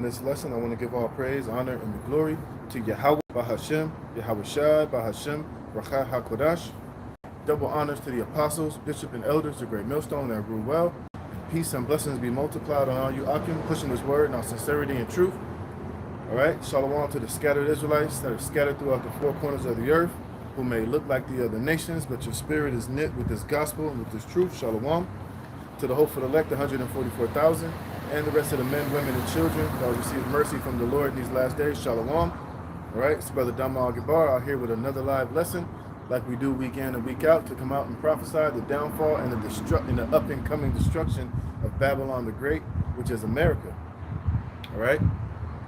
In this lesson, I want to give all praise, honor, and the glory to Yahweh Bahashem, Yahweh Shai Bahashem, Rachah HaKodash. Double honors to the apostles, bishop, and elders, the great millstone that rule well. And peace and blessings be multiplied on all you Akim, pushing this word in our sincerity and truth. All right, shalom to the scattered Israelites that are scattered throughout the four corners of the earth, who may look like the other nations, but your spirit is knit with this gospel and with this truth. Shalom. To the hopeful elect, 144,000, and the rest of the men, women, and children that will receive mercy from the Lord in these last days. Shalom. All right, it's Brother Dama Al-Gabar out here with another live lesson, like we do week in and week out, to come out and prophesy the downfall and the up and coming destruction of Babylon the Great, which is America. All right,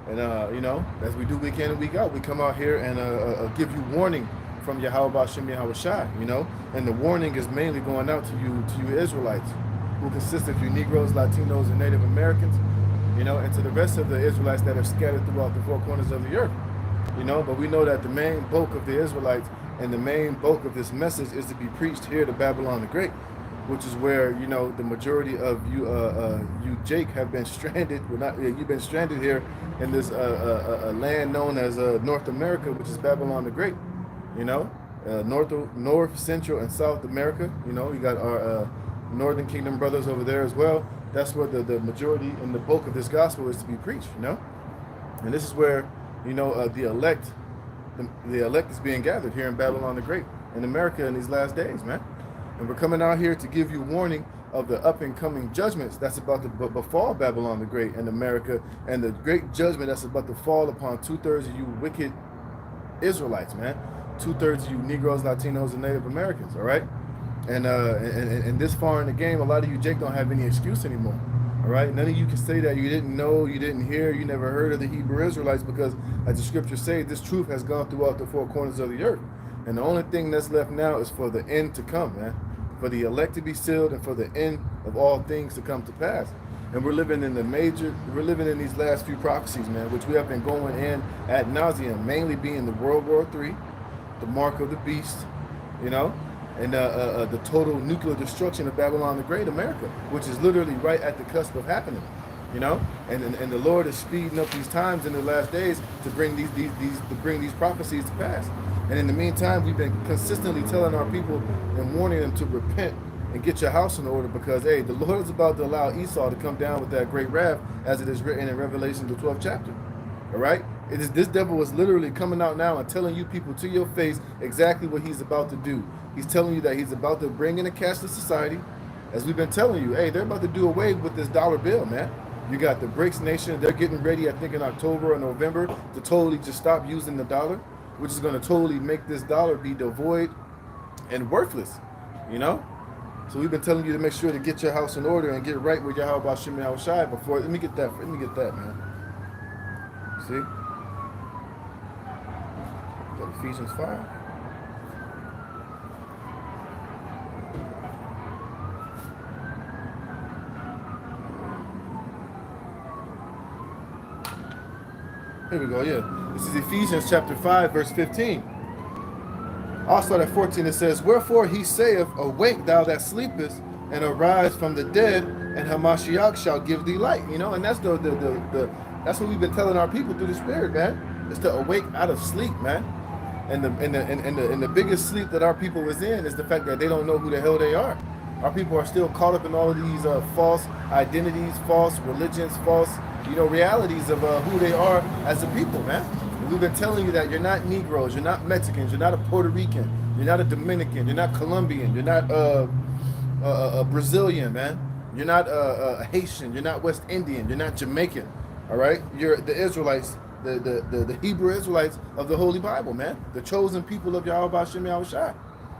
and as we do week in and week out, we come out here and give you warning from Yahweh Bashem Yahweh Shai, and the warning is mainly going out to you Israelites, who consist of you Negroes, Latinos, and Native Americans, and to the rest of the Israelites that are scattered throughout the four corners of the earth, but we know that the main bulk of the Israelites and the main bulk of this message is to be preached here to Babylon the Great, which is where, the majority of you Jake, have been stranded. You've been stranded here in this land known as North America, which is Babylon the Great, North, Central, and South America. You got our Northern Kingdom brothers over there as well. That's where the majority and the bulk of this gospel is to be preached, and this is where the elect is being gathered here in Babylon the Great, in America, in these last days, man. And we're coming out here to give you warning of the up and coming judgments that's about to befall Babylon the Great and America, and the great judgment that's about to fall upon 2/3 of you wicked Israelites, man. 2/3 of you Negroes, Latinos, and Native Americans. All right. And this far in the game, a lot of you Jake don't have any excuse anymore. All right, none of you can say that you didn't know, you didn't hear, you never heard of the Hebrew Israelites, because as the scriptures say, this truth has gone throughout the four corners of the earth. And the only thing that's left now is for the end to come, man. For the elect to be sealed and for the end of all things to come to pass. And we're living in these last few prophecies, man, which we have been going in ad nauseum, mainly being the World War III, the mark of the beast, and the total nuclear destruction of Babylon the Great, America, which is literally right at the cusp of happening, and the Lord is speeding up these times in the last days to bring these prophecies to pass. And in the meantime, we've been consistently telling our people and warning them to repent and get your house in order, because the Lord is about to allow Esau to come down with that great wrath, as it is written in Revelation, the 12th chapter. All right, this devil is literally coming out now and telling you people to your face exactly what he's about to do. He's telling you that he's about to bring in a cashless society. As we've been telling you, they're about to do away with this dollar bill, man. You got the BRICS nation, they're getting ready, I think in October or November, to totally just stop using the dollar, which is going to totally make this dollar be devoid and worthless, So we've been telling you to make sure to get your house in order and get right with Yahweh Bashem Yahweh Shai before. Let me get that, man. See? Got Ephesians 5. Here we go, yeah. This is Ephesians chapter 5, verse 15. Also at 14 it says, "Wherefore he saith, Awake thou that sleepest, and arise from the dead, and Hamashiach shall give thee light." And that's that's what we've been telling our people through the Spirit, man. Is to awake out of sleep, man. And the biggest sleep that our people is in is the fact that they don't know who the hell they are. Our people are still caught up in all of these false identities, false religions, false realities of who they are as a people, man. And we've been telling you that you're not Negroes, you're not Mexicans, you're not a Puerto Rican, you're not a Dominican, you're not Colombian, you're not a Brazilian, man. You're not a Haitian, you're not West Indian, you're not Jamaican. All right, you're the Israelites, the Hebrew Israelites of the Holy Bible, man. The chosen people of Yahweh Bashem Yahweh Shai.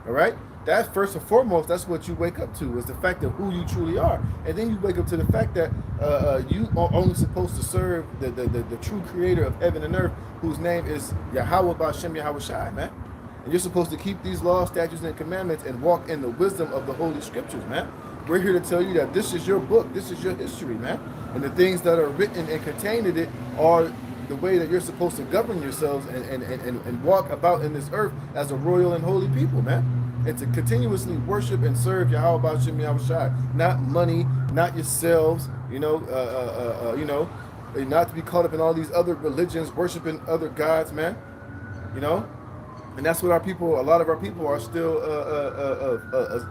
All right. That first and foremost, that's what you wake up to, is the fact of who you truly are. And then you wake up to the fact that you are only supposed to serve the true creator of heaven and earth, whose name is Yahweh Bashem Yahweh Shai, man. And you're supposed to keep these laws, statutes, and commandments and walk in the wisdom of the Holy Scriptures, man. We're here to tell you that this is your book, this is your history, man. And the things that are written and contained in it are the way that you're supposed to govern yourselves and walk about in this earth as a royal and holy people, man. And to continuously worship and serve Yahweh Bashem Yahweh Shai. Not money, not yourselves, not to be caught up in all these other religions, worshiping other gods, man. You know, and that's what our people, a lot of our people are still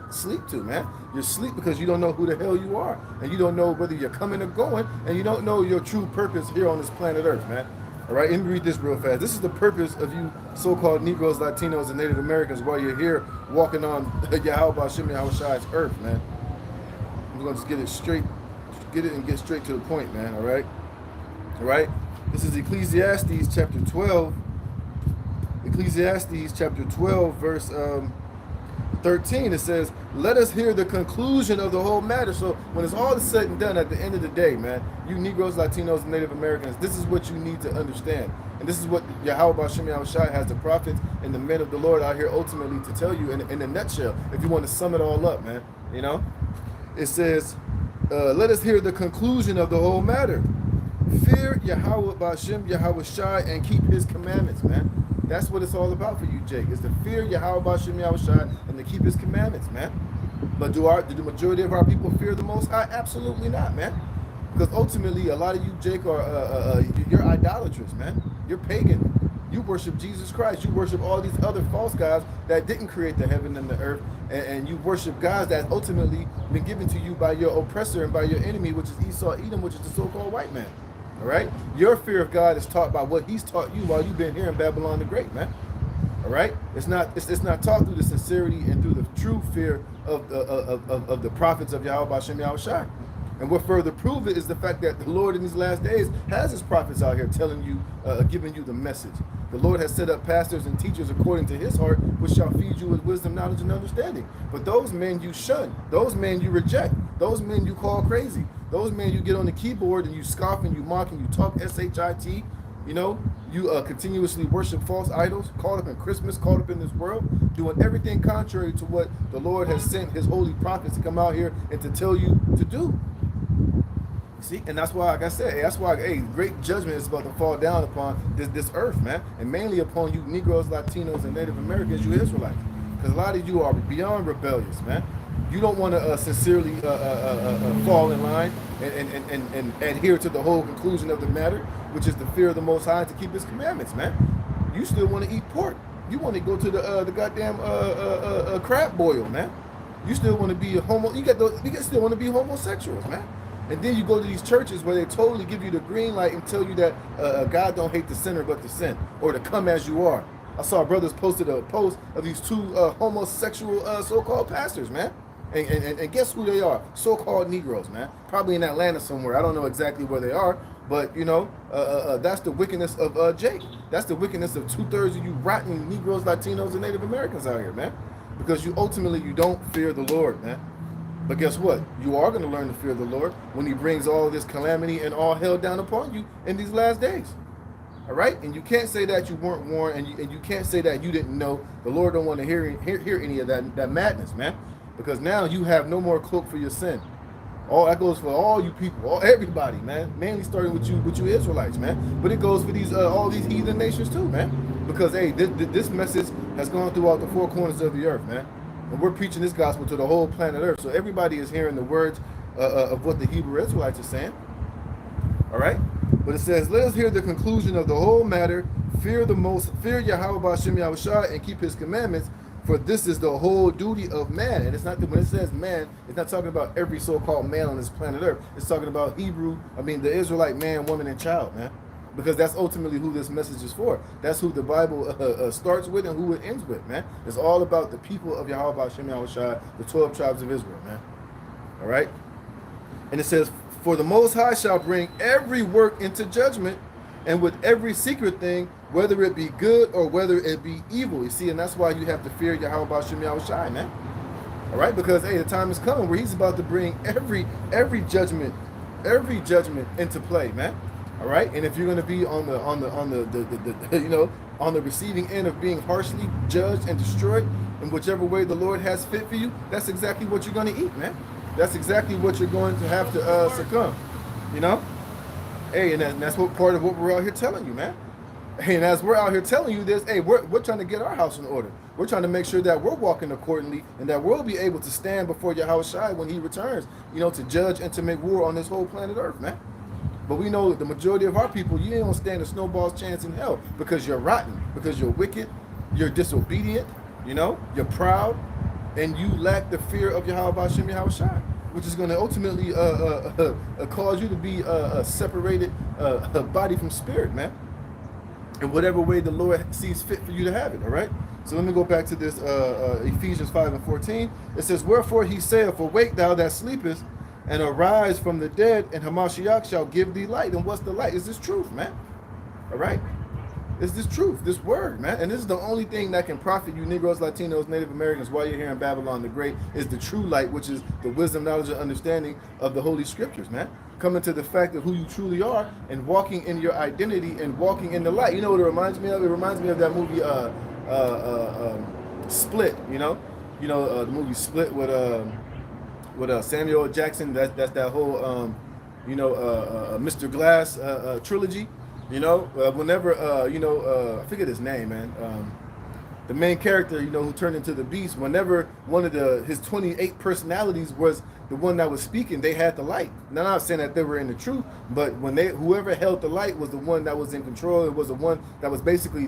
asleep to, man. You're asleep because you don't know who the hell you are, and you don't know whether you're coming or going, and you don't know your true purpose here on this planet Earth, man. All right, let me read this real fast. This is the purpose of you so-called Negroes, Latinos, and Native Americans while you're here walking on Yahweh Hashem Yahushai's earth, man. We're gonna just get it and get straight to the point, man. All right, all right. This is Ecclesiastes chapter 12. Ecclesiastes chapter 12, verse 13. It says, "Let us hear the conclusion of the whole matter." So when it's all said and done, at the end of the day, man, you Negroes, Latinos, and Native Americans, this is what you need to understand. And this is what Yahweh Bashem Yahushai has the prophets and the men of the Lord out here ultimately to tell you in a nutshell, if you want to sum it all up, man. You know? It says, let us hear the conclusion of the whole matter. Fear Yahweh Bashem Yahushai and keep his commandments, man. That's what it's all about for you, Jake, is to fear Yahweh Bashem Yahushai and to keep his commandments, man. But do the majority of our people fear the Most High? Absolutely not, man. Because ultimately, a lot of you, Jake, are you're idolatrous, man. You're pagan. You worship Jesus Christ. You worship all these other false gods that didn't create the heaven and the earth, and you worship gods that ultimately been given to you by your oppressor and by your enemy, which is Esau Edom, which is the so-called white man. All right? Your fear of God is taught by what he's taught you while you've been here in Babylon the Great, man. All right? It's not taught through the sincerity and through the true fear of the prophets of Yahweh Bashem Yahushai. And what further prove it is the fact that the Lord in these last days has his prophets out here telling you, giving you the message. The Lord has set up pastors and teachers according to his heart, which shall feed you with wisdom, knowledge, and understanding. But those men you shun, those men you reject, those men you call crazy, those men you get on the keyboard and you scoff and you mock and you talk shit, you know, you continuously worship false idols, caught up in Christmas, caught up in this world, doing everything contrary to what the Lord has sent his holy prophets to come out here and to tell you to do. See, and that's why, like I said, that's why, great judgment is about to fall down upon this earth, man, and mainly upon you Negroes, Latinos, and Native Americans, you Israelites, because a lot of you are beyond rebellious, man. You don't want to sincerely fall in line and adhere to the whole conclusion of the matter, which is the fear of the Most High to keep his commandments, man. You still want to eat pork. You want to go to the goddamn crab boil, man. You still want to be you still want to be homosexuals, man. And then you go to these churches where they totally give you the green light and tell you that God don't hate the sinner but the sin, or to come as you are. I saw brothers posted a post of these two homosexual so-called pastors, man. And guess who they are? So-called Negroes, man. Probably in Atlanta somewhere. I don't know exactly where they are, but you know, that's the wickedness of Jake. That's the wickedness of 2/3 of you rotten Negroes, Latinos, and Native Americans out here, man. Because you don't fear the Lord, man. But guess what? You are going to learn to fear the Lord when he brings all this calamity and all hell down upon you in these last days. All right? And you can't say that you weren't warned, and you can't say that you didn't know. The Lord don't want to hear any of that madness, man. Because now you have no more cloak for your sin. All that goes for all you people, everybody, man. Mainly starting with you Israelites, man. But it goes for these all these heathen nations too, man. Because this message has gone throughout the four corners of the earth, man. And we're preaching this gospel to the whole planet Earth. So everybody is hearing the words of what the Hebrew Israelites are saying. All right? But it says, let us hear the conclusion of the whole matter. Fear Yahweh Bashem Yahushai and keep his commandments, for this is the whole duty of man. And it's not when it says man, it's not talking about every so-called man on this planet Earth. It's talking about the Israelite man, woman, and child, man. Because that's ultimately who this message is for. That's who the Bible starts with and who it ends with, man. It's all about the people of Yahweh Bashem Yahushai, the 12 tribes of Israel, man. All right? And it says, for the Most High shall bring every work into judgment, and with every secret thing, whether it be good or whether it be evil. You see, and that's why you have to fear Yahweh Bashem Yahushai, man. All right? Because, the time is coming where he's about to bring every judgment into play, man. All right, and if you're going to be on the receiving end of being harshly judged and destroyed in whichever way the Lord has fit for you, that's exactly what you're going to eat, man. That's exactly what you're going to have to succumb, you know. And that's what part of what we're out here telling you, man. And as we're out here telling you this, we're trying to get our house in order. We're trying to make sure that we're walking accordingly and that we'll be able to stand before Yahushua when he returns, to judge and to make war on this whole planet Earth, man. But we know the majority of our people, you ain't gonna stand a snowball's chance in hell because you're rotten, because you're wicked, you're disobedient, you're proud, and you lack the fear of Yahweh Hashem Yahweh Shai, which is going to ultimately cause you to be a separated body from spirit, man, in whatever way the Lord sees fit for you to have it, all right? So let me go back to this Ephesians 5:14. It says, wherefore he saith, awake thou that sleepest, and arise from the dead, and Hamashiach shall give thee light. And what's the light? It's this truth, man. All right? It's this truth, this word, man. And this is the only thing that can profit you Negroes, Latinos, Native Americans while you're here in Babylon the Great, is the true light, which is the wisdom, knowledge, and understanding of the Holy Scriptures, man. Coming to the fact of who you truly are and walking in your identity and walking in the light. You know what it reminds me of? It reminds me of that movie Split, the movie Split with Samuel L. Jackson. That's that whole Mr. Glass trilogy. Whenever I forget his name, man. The main character, who turned into the beast, whenever one of his 28 personalities was the one that was speaking, they had the light. Now, I'm not saying that they were in the truth, but when whoever held the light was the one that was in control. It was the one that was basically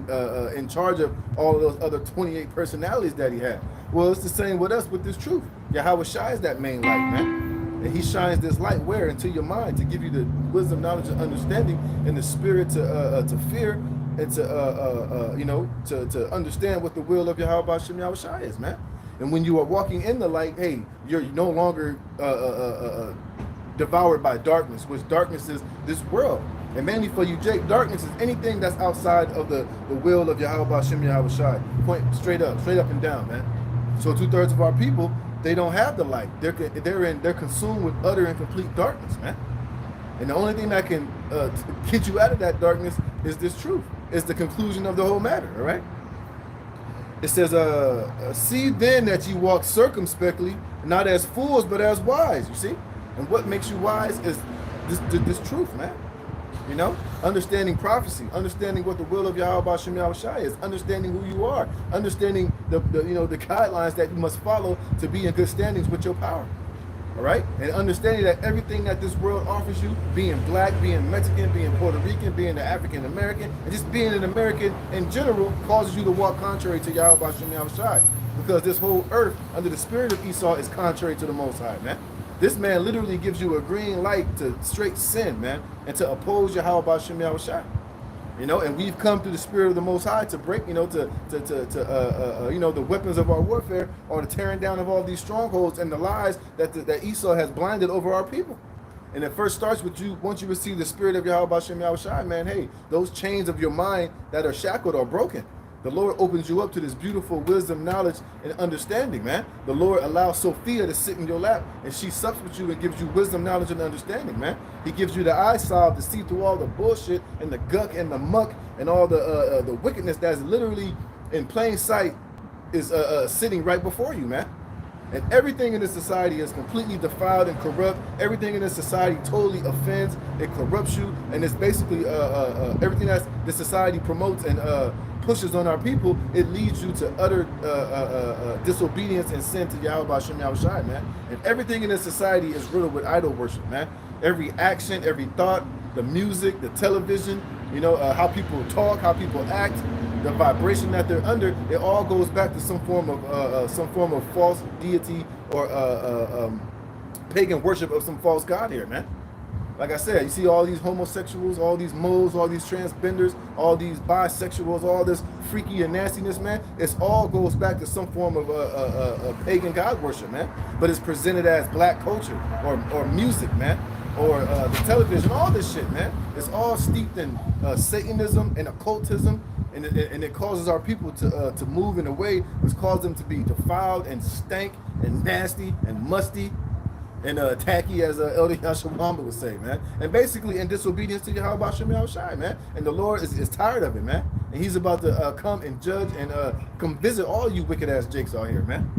in charge of all of those other 28 personalities that he had. Well, it's the same with us with this truth. Yahweh Shai is that main light, man. And he shines this light where? Into your mind, to give you the wisdom, knowledge, and understanding, and the spirit to fear, and to understand what the will of Yahweh Hashem Yahweh Shai is, man. And when you are walking in the light, hey, you're no longer devoured by darkness, which darkness is this world. And mainly for you, Jake, darkness is anything that's outside of the will of Yahweh Hashem Yahweh Shai. Point straight up and down, man. So 2/3 of our people, they don't have the light. They're consumed with utter and complete darkness, man. And the only thing that can get you out of that darkness is this truth. Is the conclusion of the whole matter, all right? It says, see then that you walk circumspectly, not as fools, but as wise, you see? And what makes you wise is this truth, man. Understanding prophecy, understanding what the will of Yahweh Hashem Yahweh Shai is, understanding who you are, understanding the guidelines that you must follow to be in good standings with your power. All right? And understanding that everything that this world offers you, being black, being Mexican, being Puerto Rican, being an African American, and just being an American in general, causes you to walk contrary to Yahweh Hashem Yahweh Shai. Because this whole earth under the spirit of Esau is contrary to the Most High, man. This man literally gives you a green light to straight sin, man, and to oppose Yahweh Hashem Yahweh Shai. And we've come through the spirit of the Most High to break, the weapons of our warfare, or the tearing down of all these strongholds and the lies that Esau has blinded over our people. And it first starts with you. Once you receive the spirit of Yahweh Hashem Yahweh Shai, man, hey, those chains of your mind that are shackled are broken. The Lord opens you up to this beautiful wisdom, knowledge, and understanding, man. The Lord allows Sophia to sit in your lap, and she sups with you and gives you wisdom, knowledge, and understanding, man. He gives you the eye salve to see through all the bullshit and the gunk and the muck and all the wickedness that's literally in plain sight is sitting right before you, man. And everything in this society is completely defiled and corrupt. Everything in this society totally offends. It corrupts you, and it's basically everything that this society promotes and pushes on our people. It leads you to utter disobedience and sin to Yahweh Hashem Yahweh Shai, man. And everything in this society is riddled with idol worship, man. Every action, every thought, the music, the television, how people talk, how people act, the vibration that they're under, it all goes back to some form of false deity or pagan worship of some false god here, man. Like I said, you see all these homosexuals, all these moles, all these transgenders, all these bisexuals, all this freaky and nastiness, man. It all goes back to some form of pagan god worship, man. But it's presented as black culture or music, man, or the television, all this shit, man. It's all steeped in Satanism and occultism, and it causes our people to move in a way which causes them to be defiled and stank and nasty and musty and tacky, as Elder Yashawamba would say, man. And basically in disobedience to Yahweh Hashem Yahweh Shai, man. And the Lord is tired of it, man. And he's about to come and judge and come visit all you wicked ass jakes out here, man.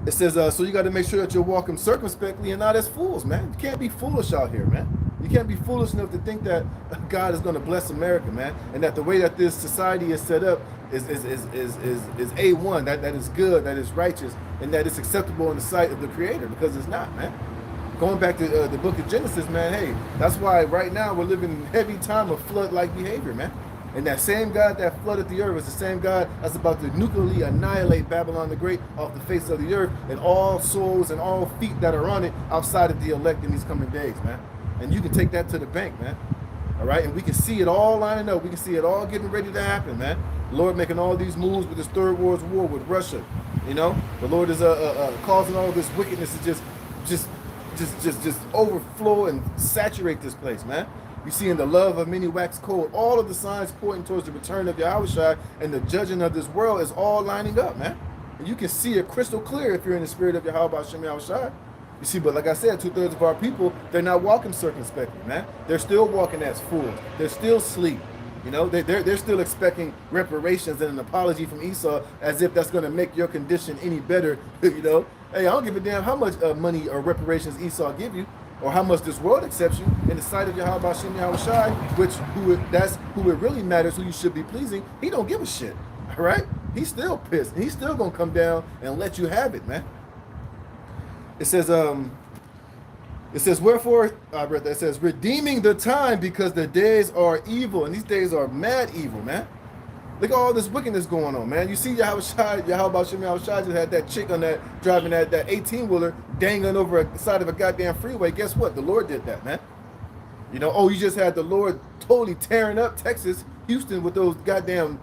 It says, so you got to make sure that you're walking circumspectly and not as fools, man. You can't be foolish out here, man. You can't be foolish enough to think that God is going to bless America, man. And that the way that this society is set up is A1, that is good, that is righteous, and that is acceptable in the sight of the Creator, because it's not, man. going back to the book of Genesis, man, hey, that's why right now we're living in heavy time of flood-like behavior, man. And that same God that flooded the earth is the same God that's about to nuclearly annihilate Babylon the Great off the face of the earth and all souls and all feet that are on it outside of the elect in these coming days, man. And you can take that to the bank, man. All right, and we can see it all lining up. We can see it all getting ready to happen, man. The Lord making all these moves with this third world war with Russia. You know, the Lord is causing all this wickedness to just overflow and saturate this place, man. You see in the love of many wax cold, all of the signs pointing towards the return of Yahushua and the judging of this world is all lining up, man. And you can see it crystal clear if you're in the spirit of Yahweh Hashem Yahushua. You see, but like I said, 2/3 of our people, they're not walking circumspectly, man. They're still walking as fools. They're still asleep. You know, they're still expecting reparations and an apology from Esau as if that's going to make your condition any better. You know, hey, I don't give a damn how much money or reparations Esau give you, or how much this world accepts you in the sight of Yahweh Hashem Yahushua, that's who it really matters, who you should be pleasing. He don't give a shit, all right? He's still pissed. He's still gonna come down and let you have it, man. It says, wherefore, I read that, it says, redeeming the time because the days are evil, and these days are mad evil, man. Look at all this wickedness going on, man. You see Yahweh Hashem Yahushua just had that chick on that, driving that 18-wheeler, dangling over the side of a goddamn freeway. Guess what? The Lord did that, man. You know, oh, you just had the Lord totally tearing up Texas, Houston with those goddamn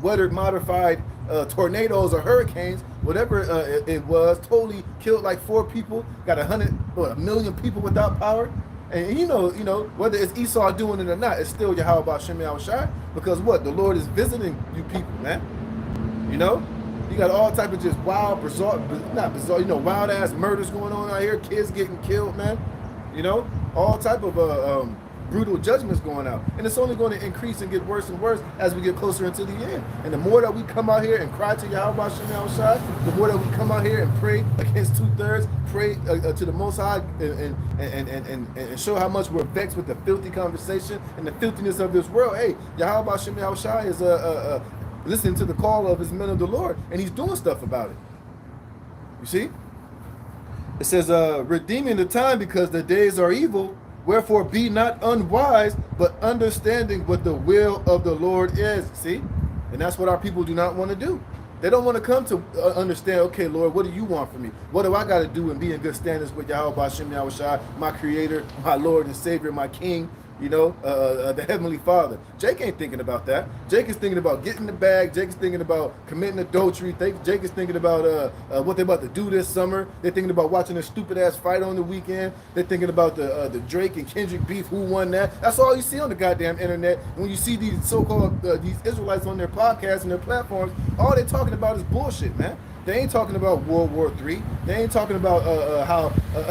weather modified tornadoes or hurricanes, whatever it was, totally killed like 4 people, got 1 million people without power. And you know, whether it's Esau doing it or not, it's still Yahweh Hashem Yahushua, because what? The Lord is visiting you people, man. You know? You got all type of just wild, wild ass murders going on out here, kids getting killed, man. You know? All type of brutal judgments going out. And it's only going to increase and get worse and worse as we get closer into the end. And the more that we come out here and cry to Yahweh Hashem Yahushua, the more that we come out here and pray against 2/3, pray to the Most High and show how much we're vexed with the filthy conversation and the filthiness of this world. Hey, Yahweh Hashem Yahushua is listening to the call of his men of the Lord, and he's doing stuff about it. You see? It says, redeeming the time because the days are evil. Wherefore be not unwise, but understanding what the will of the Lord is. See? And that's what our people do not want to do. They don't want to come to understand, okay, Lord, what do you want from me? What do I got to do and be in good standards with Yahweh Hashem Yahushua, my creator, my Lord and Savior, my King, you know, the Heavenly Father. Jake ain't thinking about that. Jake is thinking about getting the bag. Jake is thinking about committing adultery. Jake is thinking about what they're about to do this summer. They're thinking about watching a stupid ass fight on the weekend. They're thinking about the Drake and Kendrick beef. Who won that? That's all you see on the goddamn internet. When you see these so-called these Israelites on their podcasts and their platforms, all they're talking about is bullshit, man. They ain't talking about World War III. They ain't talking about how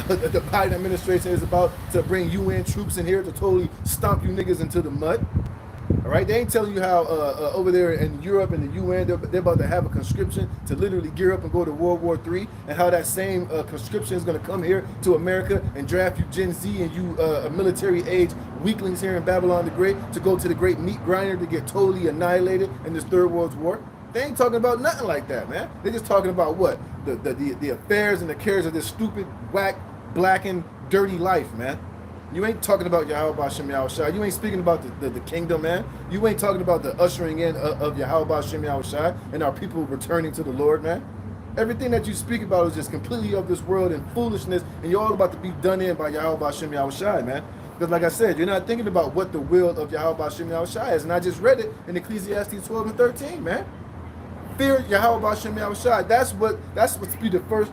the Biden administration is about to bring UN troops in here to totally stomp you niggas into the mud. All right, they ain't telling you how over there in Europe and the UN, they're about to have a conscription to literally gear up and go to World War III, and how that same conscription is going to come here to America and draft you Gen Z and you military age weaklings here in Babylon the Great to go to the great meat grinder to get totally annihilated in this Third World War. They ain't talking about nothing like that, man. They're just talking about what? The affairs and the cares of this stupid, whack, blackened, dirty life, man. You ain't talking about Yahweh Hashem Yahushua. You ain't speaking about the kingdom, man. You ain't talking about the ushering in of Yahweh Hashem Yahushua and our people returning to the Lord, man. Everything that you speak about is just completely of this world and foolishness, and you're all about to be done in by Yahweh Hashem Yahushua, man. Because like I said, you're not thinking about what the will of Yahweh Hashem Yahushua is. And I just read it in Ecclesiastes 12 and 13, man. Fear Yahweh Hashem Yahushua.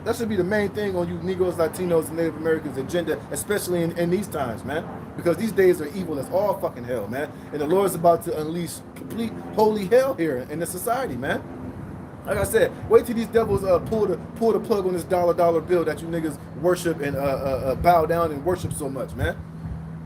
That should be the main thing on you Negroes, Latinos, and Native Americans' agenda, especially in these times, man. Because these days are evil as all fucking hell, man. And the Lord's about to unleash complete holy hell here in the society, man. Like I said, wait till these devils pull the plug on this dollar bill that you niggas worship and bow down and worship so much, man.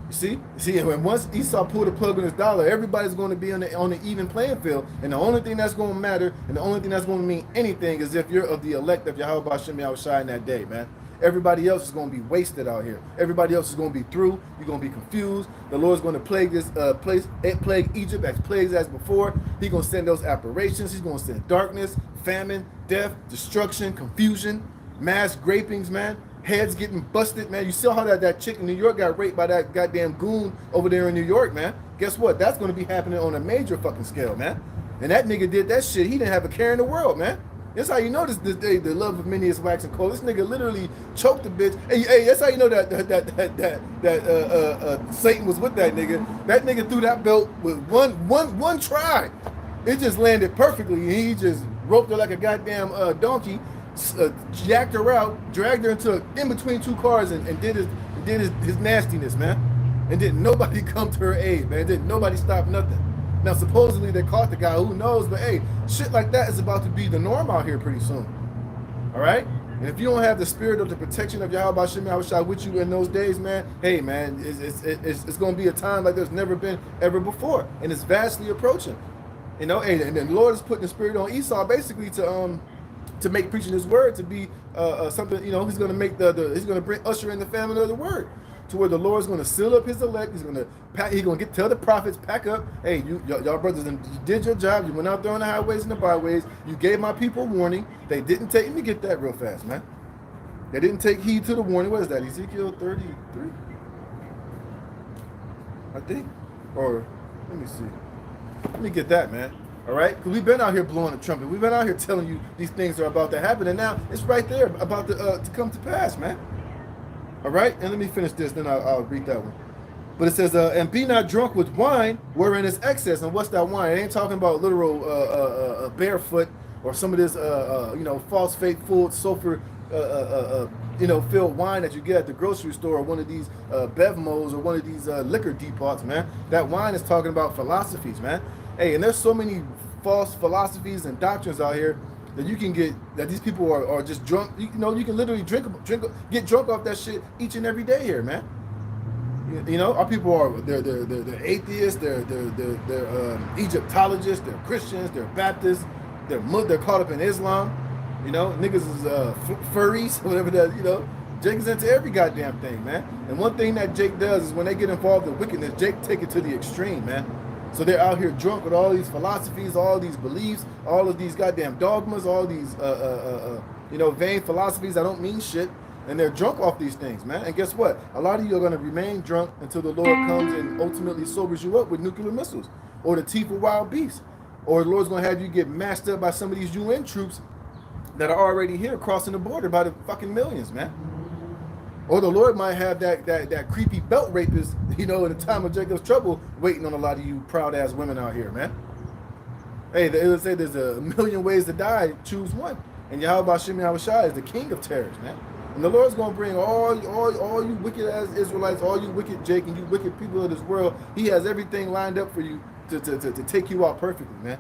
You see, and once Esau pulled the plug on his dollar, everybody's going to be on the even playing field, and the only thing that's going to matter, and the only thing that's going to mean anything, is if you're of the elect of Yahweh Hashem Yahushua in that day, man. Everybody else is going to be wasted out here. Everybody else is going to be through. You're going to be confused. The Lord's going to plague this plague Egypt as plagues as before. He's going to send those apparitions. He's going to send darkness, famine, death, destruction, confusion, mass grapings, man. heads getting busted, man. You saw how that chick in New York got raped by that goddamn goon over there in New York, man. Guess what? That's going to be happening on a major fucking scale, man. And that nigga did that shit. He didn't have a care in the world, man. That's how you know this day the love of many is waxing cold. This nigga literally choked the bitch. Hey, that's how you know that Satan was with that nigga. That nigga threw that belt with one try. It just landed perfectly. He just roped her like a goddamn donkey, jacked her out, dragged her in between two cars, and did his nastiness, man. And didn't nobody come to her aid, man. Didn't nobody stop nothing. Now, supposedly they caught the guy, who knows, but hey, shit like that is about to be the norm out here pretty soon. All right? And if you don't have the spirit of the protection of Yahweh Shem Yahushua with you in those days, man, hey, man, it's going to be a time like there's never been ever before. And it's vastly approaching. You know, and the Lord is putting the spirit on Esau basically to make preaching his word to be something, you know, he's going to make he's going to bring usher in the family of the word, to where the Lord's going to seal up his elect. He's going to tell the prophets, pack up. Hey, y'all brothers, you did your job. You went out there on the highways and the byways. You gave my people warning. They didn't take. Let me get that real fast, man. They didn't take heed to the warning. What is that? Ezekiel 33, I think. Or let me see. Let me get that, man. All right, because we've been out here blowing the trumpet. We've been out here telling you these things are about to happen, and now it's right there about to come to pass, man. All right, and let me finish this, then I'll read that one. But it says, and be not drunk with wine wherein is excess. And what's that wine? It ain't talking about literal barefoot or some of this, false faith, full sulfur, filled wine that you get at the grocery store, or one of these Bevmos, or one of these liquor depots, man. That wine is talking about philosophies, man. Hey, and there's so many false philosophies and doctrines out here that you can get, that these people are just drunk. You can literally get drunk off that shit each and every day here, man. You know, our people are they're atheists, they're Egyptologists, they're Christians, they're Baptists, they're caught up in Islam. You know, niggas is furries, whatever that. You know, Jake is into every goddamn thing, man. And one thing that Jake does is when they get involved in wickedness, Jake take it to the extreme, man. So they're out here drunk with all these philosophies, all these beliefs, all of these goddamn dogmas, all these, vain philosophies that don't mean shit. And they're drunk off these things, man. And guess what? A lot of you are going to remain drunk until the Lord comes and ultimately sobers you up with nuclear missiles or the teeth of wild beasts. Or the Lord's going to have you get mashed up by some of these UN troops that are already here crossing the border by the fucking millions, man. Or the Lord might have that creepy belt rapist, in the time of Jacob's trouble, waiting on a lot of you proud-ass women out here, man. Hey, they would say there's a million ways to die, choose one. And Yahweh Shem Yahushua is the king of terrors, man. And the Lord's going to bring all you wicked-ass Israelites, all you wicked Jake, and you wicked people of this world. He has everything lined up for you to take you out perfectly, man.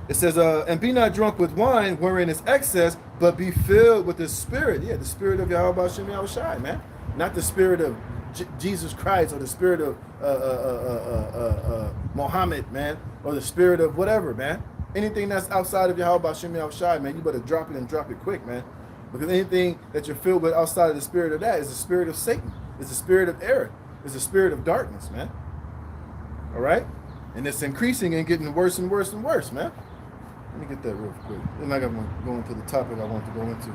It says, and be not drunk with wine wherein is excess, but be filled with the Spirit. Yeah, the Spirit of Yahweh Shem Yahushua, man. Not the Spirit of Jesus Christ, or the Spirit of Muhammad, man, or the Spirit of whatever, man. Anything that's outside of Yahweh Shem Yahushua, man, you better drop it and drop it quick, man. Because anything that you're filled with outside of the spirit of that is the spirit of Satan. It's the spirit of error. It's the spirit of darkness, man. All right? And it's increasing and getting worse and worse and worse, man. Let me get that real quick. Then I got to go into the topic I want to go into.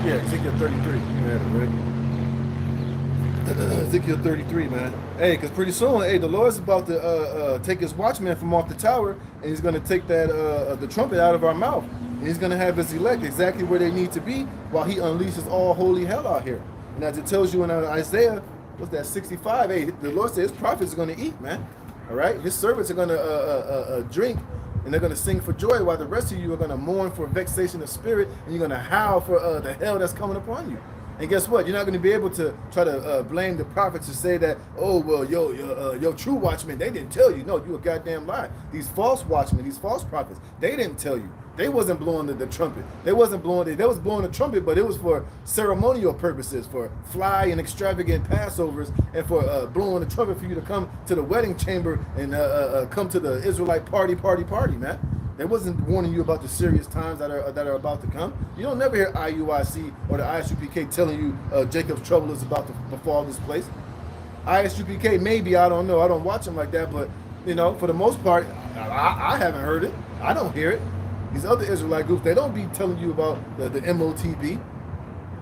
Yeah, Ezekiel 33. Ezekiel 33, man. Hey, because pretty soon, the Lord's about to take his watchman from off the tower, and he's going to take the trumpet out of our mouth. And he's going to have his elect exactly where they need to be while he unleashes all holy hell out here. And as it tells you in Isaiah, what's that, 65, the Lord says his prophets are going to eat, man. All right? His servants are going to drink, and they're going to sing for joy, while the rest of you are going to mourn for vexation of spirit, and you're going to howl for the hell that's coming upon you. And guess what? You're not going to be able to try to blame the prophets to say that, oh, well, yo, true watchmen, they didn't tell you. No, you a goddamn lie. These false watchmen, these false prophets, they didn't tell you. They wasn't blowing the trumpet. They wasn't blowing it. They was blowing the trumpet, but it was for ceremonial purposes, for fly and extravagant Passovers, and for blowing the trumpet for you to come to the wedding chamber and come to the Israelite party, man. They wasn't warning you about the serious times that are about to come. You don't never hear IUIC or the ISUPK telling you Jacob's trouble is about to befall this place. ISUPK, maybe, I don't know. I don't watch them like that, but for the most part, I haven't heard it. I don't hear it. These other Israelite groups, they don't be telling you about the MOTB,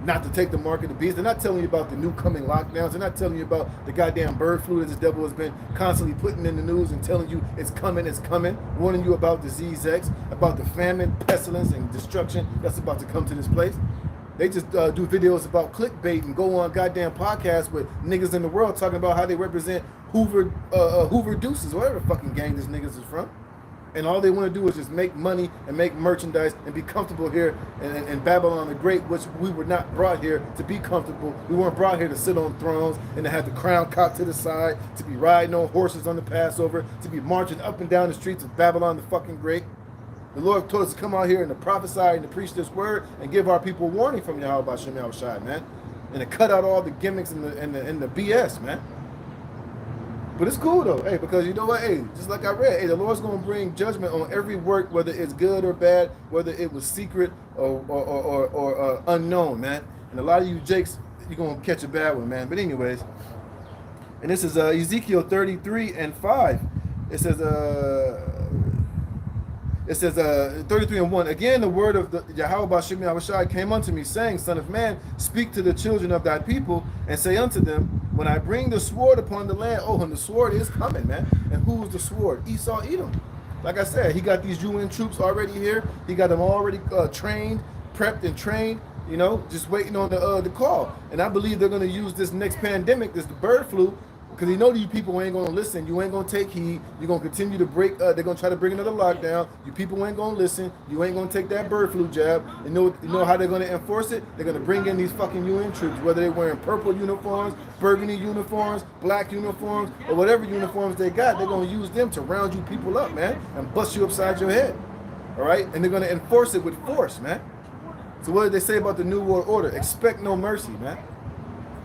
not to take the mark of the beast. They're not telling you about the new coming lockdowns. They're not telling you about the goddamn bird flu that this devil has been constantly putting in the news and telling you it's coming, warning you about disease X, about the famine, pestilence, and destruction that's about to come to this place. They just do videos about clickbait and go on goddamn podcasts with niggas in the world talking about how they represent Hoover Deuces, whatever fucking gang this niggas is from. And all they want to do is just make money and make merchandise and be comfortable here in Babylon the Great, which we were not brought here to be comfortable. We weren't brought here to sit on thrones and to have the crown cocked to the side, to be riding on horses on the Passover, to be marching up and down the streets of Babylon the fucking Great. The Lord told us to come out here and to prophesy and to preach this word and give our people warning from Yahweh Hashem Yahushua, man. And to cut out all the gimmicks and the BS, man. But it's cool though, hey, because you know what, hey, just like I read, hey, the Lord's gonna bring judgment on every work, whether it's good or bad, whether it was secret or unknown, man. And a lot of you jakes, you're gonna catch a bad one, man. But anyways, and this is Ezekiel 33:5. It says 33:1. Again, the word of the Yahweh Bashem Yahushua came unto me, saying, Son of man, speak to the children of thy people, and say unto them, when I bring the sword upon the land, and the sword is coming, man. And who's the sword? Esau, Edom. Like I said, he got these UN troops already here. He got them already trained, prepped, and trained. Just waiting on the call. And I believe they're going to use this next pandemic, the bird flu. Because you people ain't going to listen. You ain't going to take heed. You're going to continue to break. They're going to try to bring another lockdown. You people ain't going to listen. You ain't going to take that bird flu jab. You know how they're going to enforce it? They're going to bring in these fucking UN troops, whether they're wearing purple uniforms, burgundy uniforms, black uniforms, or whatever uniforms they got. They're going to use them to round you people up, man, and bust you upside your head. All right? And they're going to enforce it with force, man. So what did they say about the New World Order? Expect no mercy, man.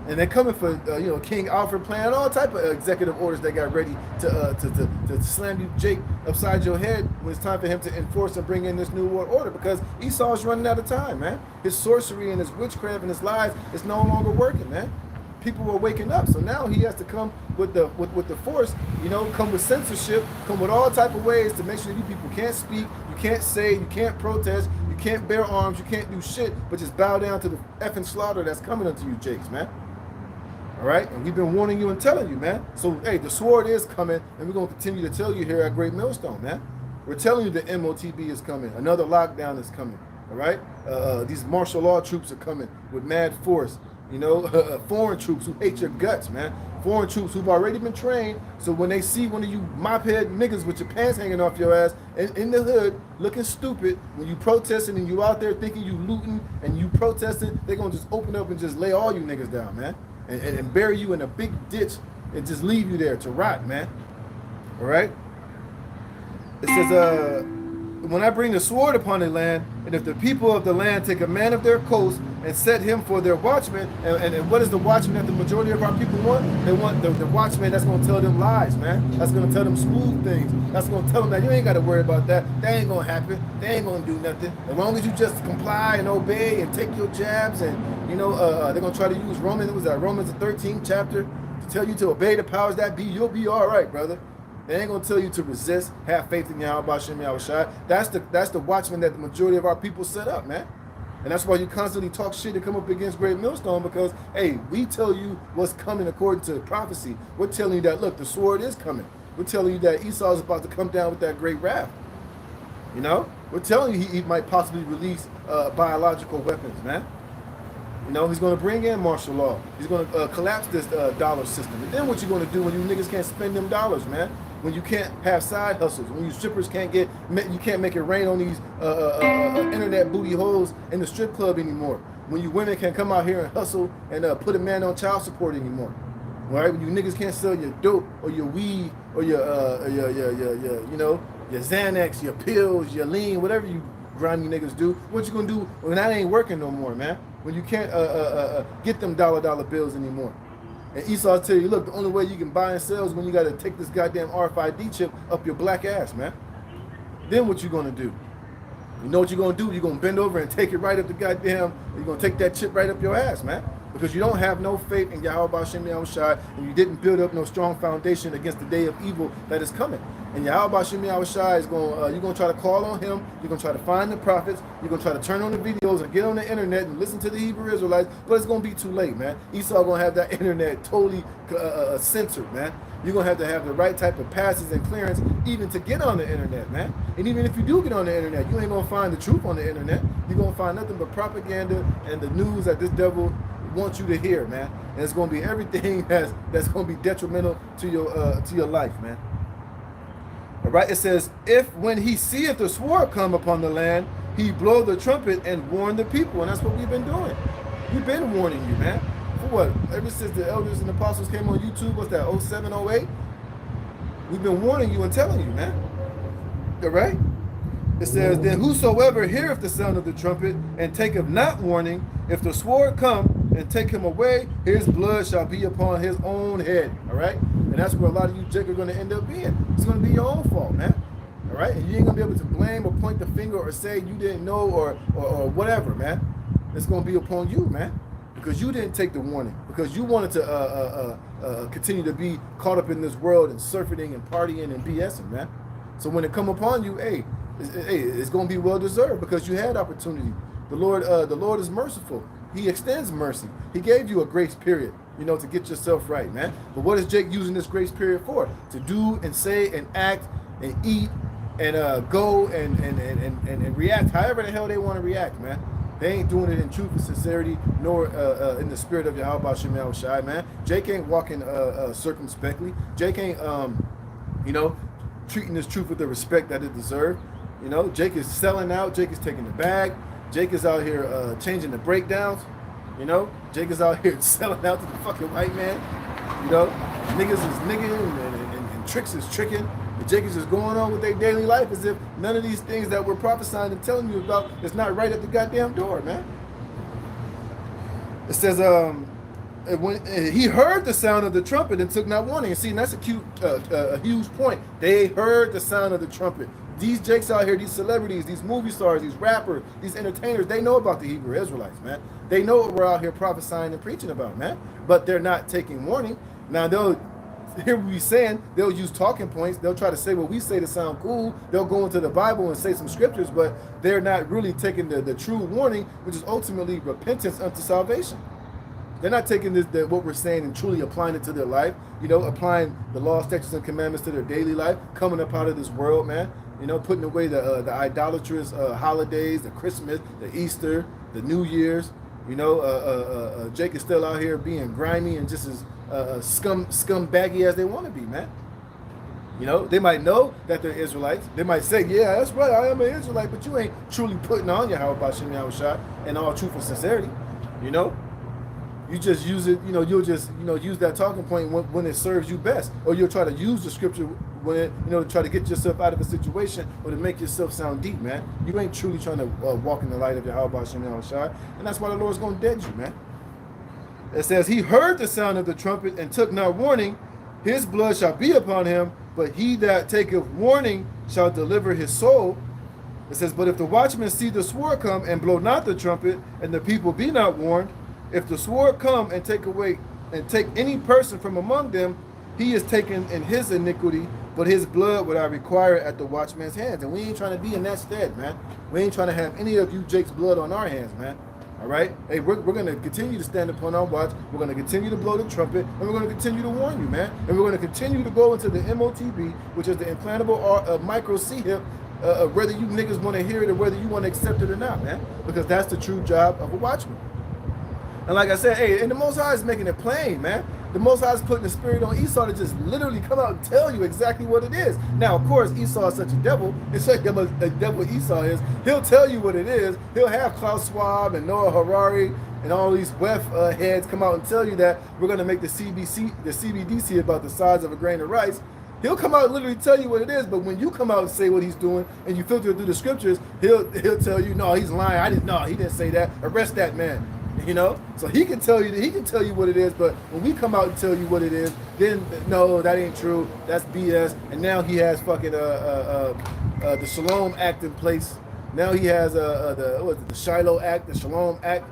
And they're coming for, King Alfred playing all type of executive orders they got ready to slam you, Jake, upside your head when it's time for him to enforce and bring in this new world order, because Esau's running out of time, man. His sorcery and his witchcraft and his lies is no longer working, man. People are waking up, so now he has to come with the force, come with censorship, come with all type of ways to make sure you people can't speak, you can't say, you can't protest, you can't bear arms, you can't do shit, but just bow down to the effing slaughter that's coming unto you, Jakes, man. All right, and we've been warning you and telling you, man. So, hey, the sword is coming, and we're going to continue to tell you here at Great Millstone, man. We're telling you the MOTB is coming. Another lockdown is coming, all right? These martial law troops are coming with mad force, foreign troops who hate your guts, man. Foreign troops who've already been trained, so when they see one of you mop-head niggas with your pants hanging off your ass in the hood looking stupid, when you protesting and you out there thinking you looting and you protesting, they're going to just open up and just lay all you niggas down, man. And bury you in a big ditch and just leave you there to rot, man. All right? It says, when I bring the sword upon the land, and if the people of the land take a man of their coast and set him for their watchman, and what is the watchman that the majority of our people want? They want the watchman that's going to tell them lies, man. That's going to tell them smooth things. That's going to tell them that you ain't got to worry about that. That ain't going to happen. They ain't going to do nothing. As long as you just comply and obey and take your jabs, and, they're going to try to use Romans, the 13th chapter, to tell you to obey the powers that be. You'll be all right, brother. They ain't gonna tell you to resist, have faith in Yahweh Bashem Yahushua. That's the watchman that the majority of our people set up, man. And that's why you constantly talk shit and come up against Great Millstone, because, hey, we tell you what's coming according to prophecy. We're telling you that, look, the sword is coming. We're telling you that Esau is about to come down with that great wrath. We're telling you he might possibly release biological weapons, man. He's going to bring in martial law. He's going to collapse this dollar system. And then what you going to do when you niggas can't spend them dollars, man? When you can't have side hustles, when you strippers you can't make it rain on these internet booty holes in the strip club anymore. When you women can't come out here and hustle and put a man on child support anymore. Right? When you niggas can't sell your dope or your weed or your you know, your Xanax, your pills, your lean, whatever you grimy niggas do, what you gonna do when that ain't working no more, man? When you can't get them dollar bills anymore. And Esau tell you, look, the only way you can buy and sell is when you gotta take this goddamn RFID chip up your black ass, man. Then what you gonna do? You know what you're gonna do? You're gonna bend over and take it right up the goddamn, you're gonna take that chip right up your ass, man. Because you don't have no faith in Yahweh Shem Yahushai, and you didn't build up no strong foundation against the day of evil that is coming. And Yahweh Shem Yahushai is going, you're gonna try to call on him, you're gonna try to find the prophets, you're gonna try to turn on the videos and get on the internet and listen to the Hebrew Israelites, but it's gonna be too late, man. Esau gonna have that internet totally censored, man. You're gonna have to have the right type of passes and clearance even to get on the internet, man. And even if you do get on the internet, you ain't gonna find the truth on the internet. You're gonna find nothing but propaganda and the news that this devil wants you to hear, man. And it's gonna be everything that's gonna be detrimental to your life, man. All right, it says, if when he seeth the sword come upon the land, he blow the trumpet and warn the people. And that's what we've been doing. We've been warning you, man. For what? Ever since the elders and apostles came on YouTube, what's that, 07, 08? We've been warning you and telling you, man. All right? It says, then whosoever heareth the sound of the trumpet and taketh not warning, if the sword come and take him away, his blood shall be upon his own head. All right? And that's where a lot of you Jake are going to end up being. It's going to be your own fault, man. All right? And you ain't going to be able to blame or point the finger or say you didn't know or whatever, man. It's going to be upon you, man. Because you didn't take the warning. Because you wanted to continue to be caught up in this world and surfing and partying and BSing, man. So when it come upon you, hey, it's going to be well deserved because you had opportunity. The Lord is merciful. He extends mercy. He gave you a grace period, you know, to get yourself right, man. But what is Jake using this grace period for? To do and say and act and eat and go and react however the hell they want to react, man. They ain't doing it in truth and sincerity, nor in the spirit of Yahweh Shem Yahushai, man. Jake ain't walking circumspectly. Jake ain't, you know, treating this truth with the respect that it deserves. You know, Jake is selling out. Jake is taking the bag. Jake is out here changing the breakdowns. You know, Jake is out here selling out to the fucking white man. You know, niggas is nigging and tricks is tricking. And Jake is just going on with their daily life as if none of these things that we're prophesying and telling you about is not right at the goddamn door, man. It says, when he heard the sound of the trumpet and took not warning. And see, and that's a huge point. They heard the sound of the trumpet. These Jakes out here, these celebrities, these movie stars, these rappers, these entertainers, they know about the Hebrew Israelites, man. They know what we're out here prophesying and preaching about, man. But they're not taking warning. Now, they'll hear what we're saying. They'll use talking points. They'll try to say what we say to sound cool. They'll go into the Bible and say some scriptures, but they're not really taking the true warning, which is ultimately repentance unto salvation. They're not taking what we're saying and truly applying it to their life, you know, applying the law, statutes, and commandments to their daily life, coming up out of this world, man. You know, putting away the idolatrous holidays, the Christmas, the Easter, the New Year's. You know, Jake is still out here being grimy and just as scumbaggy as they want to be, man. You know, they might know that they're Israelites. They might say, yeah, that's right, I am an Israelite, but you ain't truly putting on Yahweh Shem Yahushai in all truth and sincerity. You know, you just use it, you know, you'll just, you know, use that talking point when it serves you best. Or you'll try to use the scripture when it, you know, to try to get yourself out of a situation or to make yourself sound deep, man. You ain't truly trying to walk in the light of Yahweh Shem Yahushai. And that's why the Lord's going to dead you, man. It says, he heard the sound of the trumpet and took not warning. His blood shall be upon him, but he that taketh warning shall deliver his soul. It says, but if the watchman see the sword come and blow not the trumpet, and the people be not warned, if the sword come and take away and take any person from among them, he is taken in his iniquity, but his blood would I require at the watchman's hands. And we ain't trying to be in that stead, man. We ain't trying to have any of you Jake's blood on our hands, man. All right? Hey, we're going to continue to stand upon our watch. We're going to continue to blow the trumpet, and we're going to continue to warn you, man. And we're going to continue to go into the MOTB, which is the implantable micro C-hip, whether you niggas want to hear it or whether you want to accept it or not, man. Because that's the true job of a watchman. And like I said, hey, and the Most High is making it plain, man. The Most High is putting the spirit on Esau to just literally come out and tell you exactly what it is. Now, of course, Esau is such a devil. It's such a devil Esau is. He'll tell you what it is. He'll have Klaus Schwab and Noah Harari and all these WEF heads come out and tell you that we're going to make the CBDC about the size of a grain of rice. He'll come out and literally tell you what it is, but when you come out and say what he's doing and you filter it through the scriptures, he'll tell you, no, he's lying. He didn't say that. Arrest that man. You know, so he can tell you what it is, but when we come out and tell you what it is, then no, that ain't true. That's BS. And now he has fucking the Shalom Act in place. Now he has the Shiloh Act, the Shalom Act.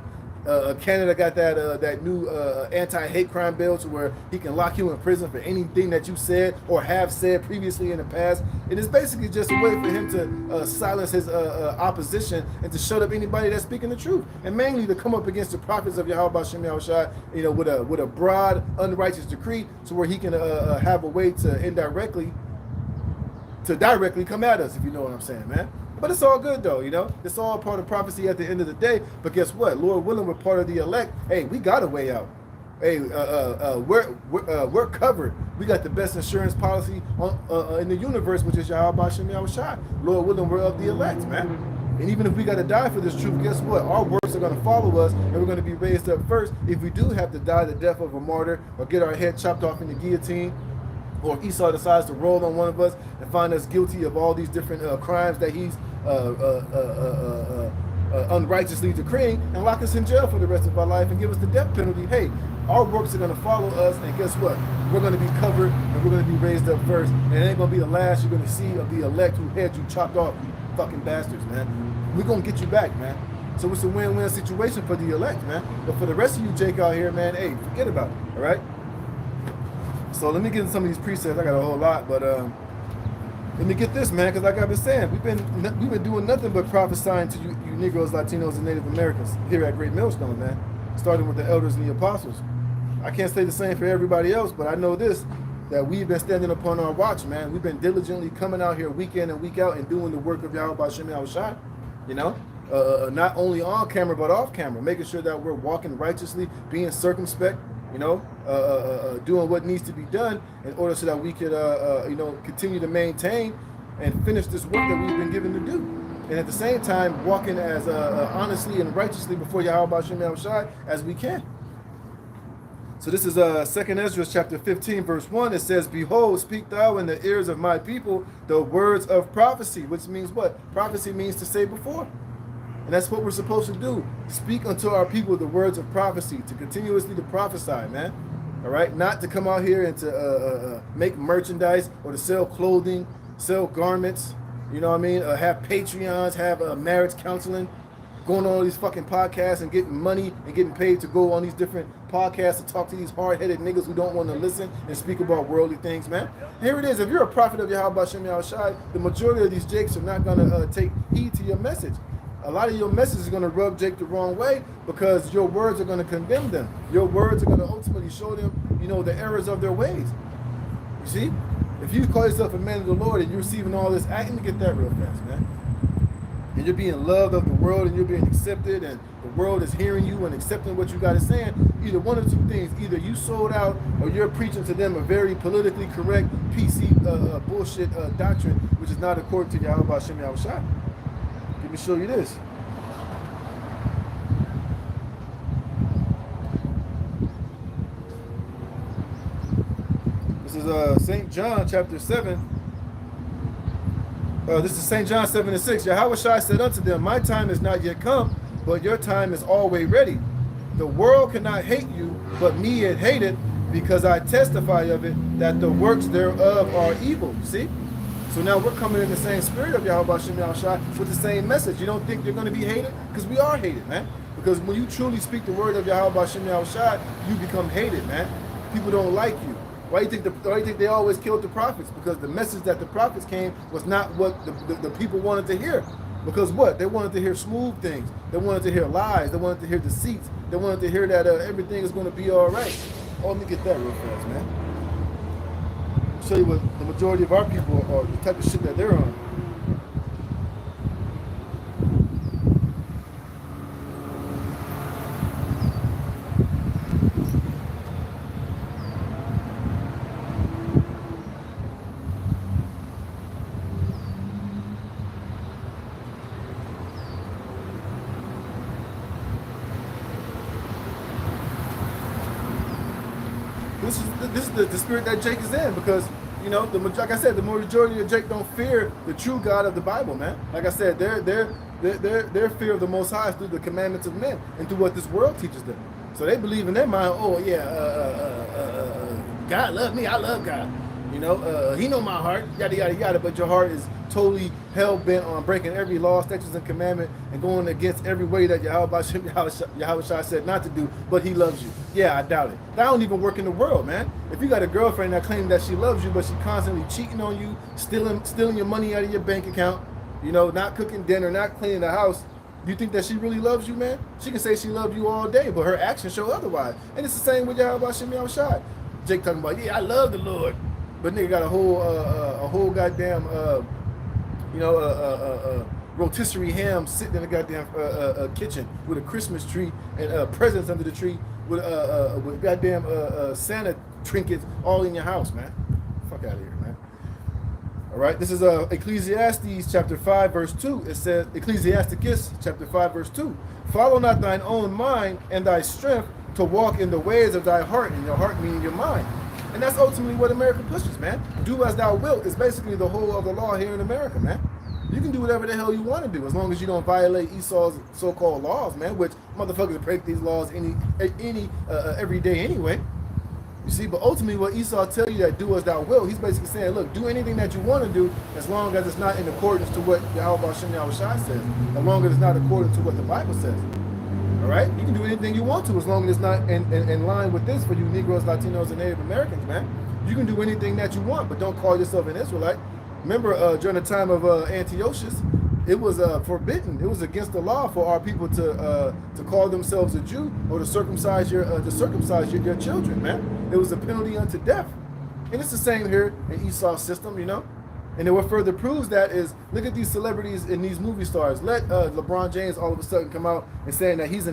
Canada got that new anti-hate crime bill to where he can lock you in prison for anything that you said or have said previously in the past. It is basically just a way for him to silence his opposition and to shut up anybody that's speaking the truth, and mainly to come up against the prophets of Yahweh Shem Yahushua, you know, with a broad unrighteous decree, to where he can have a way to directly come at us, if you know what I'm saying, man. But it's all good though, you know. It's all part of prophecy at the end of the day. But guess what? Lord willing, we're part of the elect. Hey, we got a way out. Hey, we're covered. We got the best insurance policy in the universe, which is Yahweh Shem Yahushua. Lord willing, we're of the elect, man. And even if we got to die for this truth, guess what? Our works are going to follow us, and we're going to be raised up first. If we do have to die the death of a martyr or get our head chopped off in the guillotine, or Esau decides to roll on one of us and find us guilty of all these different crimes that he's unrighteously decreeing, and lock us in jail for the rest of our life and give us the death penalty, hey, our works are going to follow us, and guess what? We're going to be covered, and we're going to be raised up first, and it ain't going to be the last you're going to see of the elect who had you chopped off, you fucking bastards, man. We're going to get you back, man. So it's a win-win situation for the elect, man. But for the rest of you Jake out here, man, hey, forget about it, all right? So let me get into some of these precepts. I got a whole lot, but let me get this, man, because like I've been saying, we've been doing nothing but prophesying to you Negroes, Latinos, and Native Americans here at Great Millstone, man. Starting with the elders and the apostles. I can't say the same for everybody else, but I know this, that we've been standing upon our watch, man. We've been diligently coming out here week in and week out and doing the work of Yahweh Shem Yahushua, you know, not only on camera but off camera, making sure that we're walking righteously, being circumspect, you know, doing what needs to be done in order so that we could, you know, continue to maintain and finish this work that we've been given to do. And at the same time, walking as honestly and righteously before Yahweh Shem Yahushua as we can. So this is 2nd Ezra chapter 15, verse 1. It says, "Behold, speak thou in the ears of my people the words of prophecy," which means what? Prophecy means to say before. And that's what we're supposed to do. Speak unto our people the words of prophecy, to continuously to prophesy, man. All right? Not to come out here and to make merchandise or to sell clothing, sell garments, you know what I mean? Have Patreons, have marriage counseling, going on all these fucking podcasts and getting money and getting paid to go on these different podcasts to talk to these hard-headed niggas who don't want to listen and speak about worldly things, man. Here it is. If you're a prophet of Yahweh Shem Yahushua, the majority of these jakes are not going to take heed to your message. A lot of your message is going to rub Jake the wrong way because your words are going to condemn them. Your words are going to ultimately show them, you know, the errors of their ways. You see? If you call yourself a man of the Lord and you're receiving all this, I can get that real fast, man. And you're being loved of the world and you're being accepted and the world is hearing you and accepting what you got to say, either one of two things. Either you sold out or you're preaching to them a very politically correct PC bullshit doctrine, which is not according to Yahweh Shem Yahushua. Let me show you this. This is St. John chapter 7. This is St. John 7:6. Yahweh Shai said unto them, "My time is not yet come, but your time is always ready. The world cannot hate you, but me it hated, because I testify of it, that the works thereof are evil." See? So now we're coming in the same spirit of Yahweh Shem Yahushua with the same message. You don't think you're going to be hated? Because we are hated, man. Because when you truly speak the word of Yahweh Shem Yahushua, you become hated, man. People don't like you. Why do you think they always killed the prophets? Because the message that the prophets came was not what the people wanted to hear. Because what? They wanted to hear smooth things. They wanted to hear lies. They wanted to hear deceits. They wanted to hear that everything is going to be all right. Oh, let me get that real fast, man. I'll show you what the majority of our people are, the type of shit that they're on. This is the spirit that Jake is in, because you know, like I said, the majority of Jake don't fear the true God of the Bible, man. Like I said, their fear of the Most High is through the commandments of men and through what this world teaches them. So they believe in their mind, oh yeah, God love me, I love God. You know, He know my heart, yada yada yada. But your heart is totally hell bent on breaking every law, statutes, and commandment, and going against every way that Yahweh said not to do. But He loves you. Yeah, I doubt it. That don't even work in the world, man. If you got a girlfriend that claims that she loves you, but she constantly cheating on you, stealing your money out of your bank account, you know, not cooking dinner, not cleaning the house, you think that she really loves you, man? She can say she loves you all day, but her actions show otherwise. And it's the same with Yahweh Shem Yahushai. Jake talking about, yeah, I love the Lord, but nigga got a whole goddamn rotisserie ham sitting in the goddamn kitchen with a Christmas tree and presents under the tree with goddamn Santa trinkets all in your house, man. Fuck out of here, man. All right, this is Ecclesiastes chapter 5 verse 2. It says, Ecclesiasticus chapter 5 verse 2. Follow not thine own mind and thy strength to walk in the ways of thy heart, and your heart meaning your mind. And that's ultimately what America pushes, man. Do as thou wilt is basically the whole of the law here in America, man. You can do whatever the hell you want to do as long as you don't violate Esau's so-called laws, man, which motherfuckers break these laws every day anyway. You see, but ultimately what Esau tell you that do as thou wilt, he's basically saying, look, do anything that you want to do as long as it's not in accordance to what Yahweh Shem Yahushai says, as long as it's not according to what the Bible says. All right? You can do anything you want to as long as it's not in line with this for you Negroes, Latinos, and Native Americans, man. You can do anything that you want, but don't call yourself an Israelite. Remember, during the time of Antiochus, it was forbidden. It was against the law for our people to call themselves a Jew or to circumcise your children, man. It was a penalty unto death. And it's the same here in Esau's system, you know. And then what further proves that is, look at these celebrities and these movie stars. Let LeBron James all of a sudden come out and saying that he's a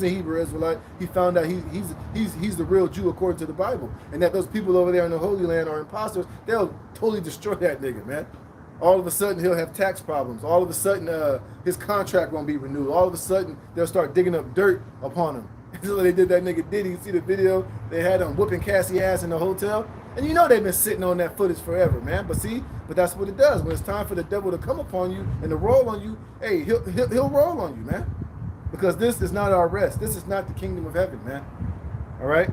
Hebrew Israelite. He found out he's the real Jew according to the Bible, and that those people over there in the Holy Land are imposters. They'll totally destroy that nigga, man. All of a sudden he'll have tax problems. All of a sudden his contract won't be renewed. All of a sudden they'll start digging up dirt upon him. So they did that nigga Diddy. You see the video? They had him whooping Cassie ass in the hotel. And you know they've been sitting on that footage forever, man. But that's what it does. When it's time for the devil to come upon you and to roll on you, hey, he'll roll on you, man. Because this is not our rest. This is not the kingdom of heaven, man. All right?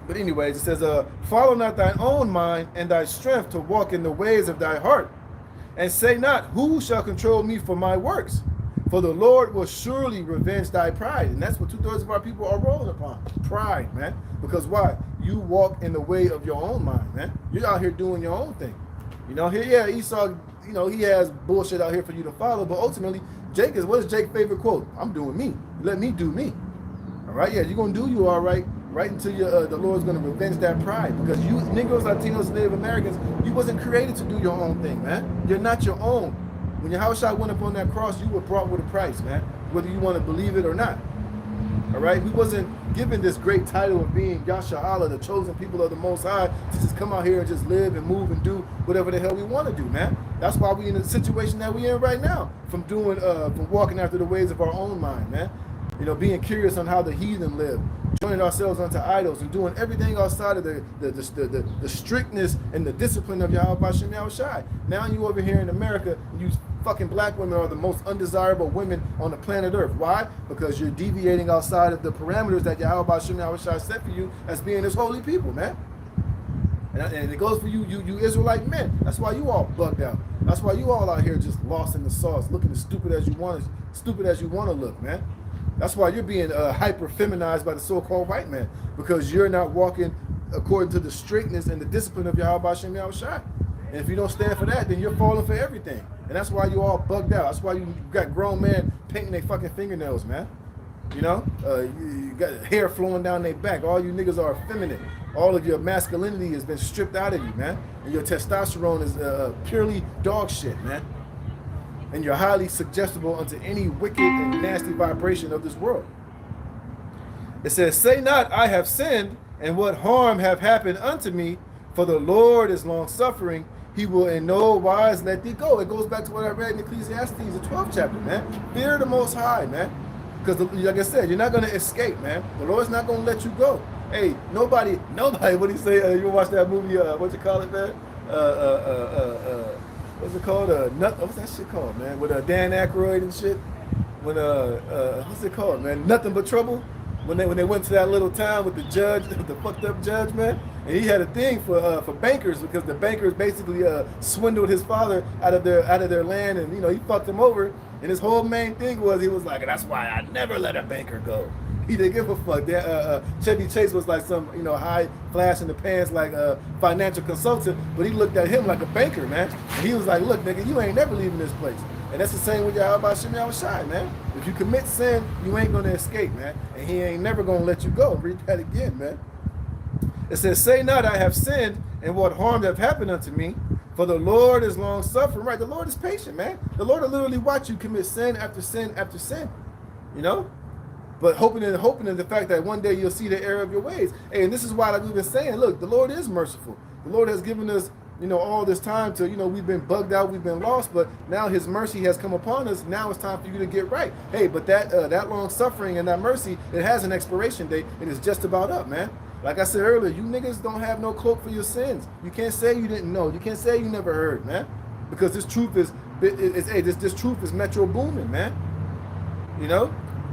But anyways, it says, follow not thine own mind and thy strength to walk in the ways of thy heart. And say not, who shall control me for my works? For the Lord will surely revenge thy pride. And that's what 2/3 of our people are rolling upon. Pride, man. Because why? You walk in the way of your own mind, man. You're out here doing your own thing. You know, here, yeah, Esau, you know, he has bullshit out here for you to follow. But ultimately, what is Jake's favorite quote? I'm doing me. Let me do me. All right? Yeah, you're going to do you all right until the Lord's going to revenge that pride. Because you, Negroes, Latinos, Native Americans, you wasn't created to do your own thing, man. You're not your own. When Yahushua went up on that cross, you were brought with a price, man, whether you want to believe it or not. All right? We wasn't given this great title of being Yasha Allah, the chosen people of the Most High, to just come out here and just live and move and do whatever the hell we want to do, man. That's why we in the situation that we in right now, from walking after the ways of our own mind, man. You know, being curious on how the heathen live, joining ourselves unto idols, and doing everything outside of the strictness and the discipline of Yahweh Shem Yahushai. Now you over here in America, you fucking black women are the most undesirable women on the planet Earth. Why? Because you're deviating outside of the parameters that Yahweh Shem Yahushai set for you as being His holy people, man. And it goes for you Israelite men. That's why you all bugged out. That's why you all out here just lost in the sauce, looking as stupid as you want to look, man. That's why you're being hyper-feminized by the so-called white man, because you're not walking according to the strictness and the discipline of Yahweh Shem Yahushai. And if you don't stand for that, then you're falling for everything. And that's why you all bugged out. That's why you got grown men painting their fucking fingernails, man. You know? You got hair flowing down their back. All you niggas are effeminate. All of your masculinity has been stripped out of you, man. And your testosterone is purely dog shit, man. And you're highly suggestible unto any wicked and nasty vibration of this world. It says, say not, I have sinned, and what harm have happened unto me, for the Lord is long-suffering. He will in no wise let thee go. It goes back to what I read in Ecclesiastes, the 12th chapter, man. Fear the Most High, man. Because, like I said, you're not going to escape, man. The Lord's not going to let you go. Hey, nobody, what do you say? You watch that movie, what you call it, man? What's it called? What's that shit called, man? With Dan Aykroyd and shit. When what's it called, man? Nothing But Trouble. When they went to that little town with the judge, the fucked up judge, man, and he had a thing for bankers because the bankers basically swindled his father out of their land, and he fucked him over. And his whole main thing was he was like, that's why I never let a banker go. He didn't give a fuck. Chevy Chase was like some high flash in the pants like a financial consultant, but he looked at him like a banker, man. And he was like, look, nigga, you ain't never leaving this place. And that's the same with Yahweh Shem Yahushai, man. If you commit sin, you ain't going to escape, man. And he ain't never going to let you go. Read that again, man. It says, say not, I have sinned, and what harm have happened unto me? For the Lord is long suffering. Right, the Lord is patient, man. The Lord will literally watch you commit sin after sin after sin, But hoping in the fact that one day you'll see the error of your ways. Hey, and this is why, like we've been saying, look, the Lord is merciful. The Lord has given us all this time to, we've been bugged out, we've been lost, but now his mercy has come upon us. Now it's time for you to get right. Hey, but that long suffering and that mercy, it has an expiration date, and it's just about up, man. Like I said earlier, you niggas don't have no cloak for your sins. You can't say you didn't know. You can't say you never heard, man. Because this truth this truth is metro booming, man.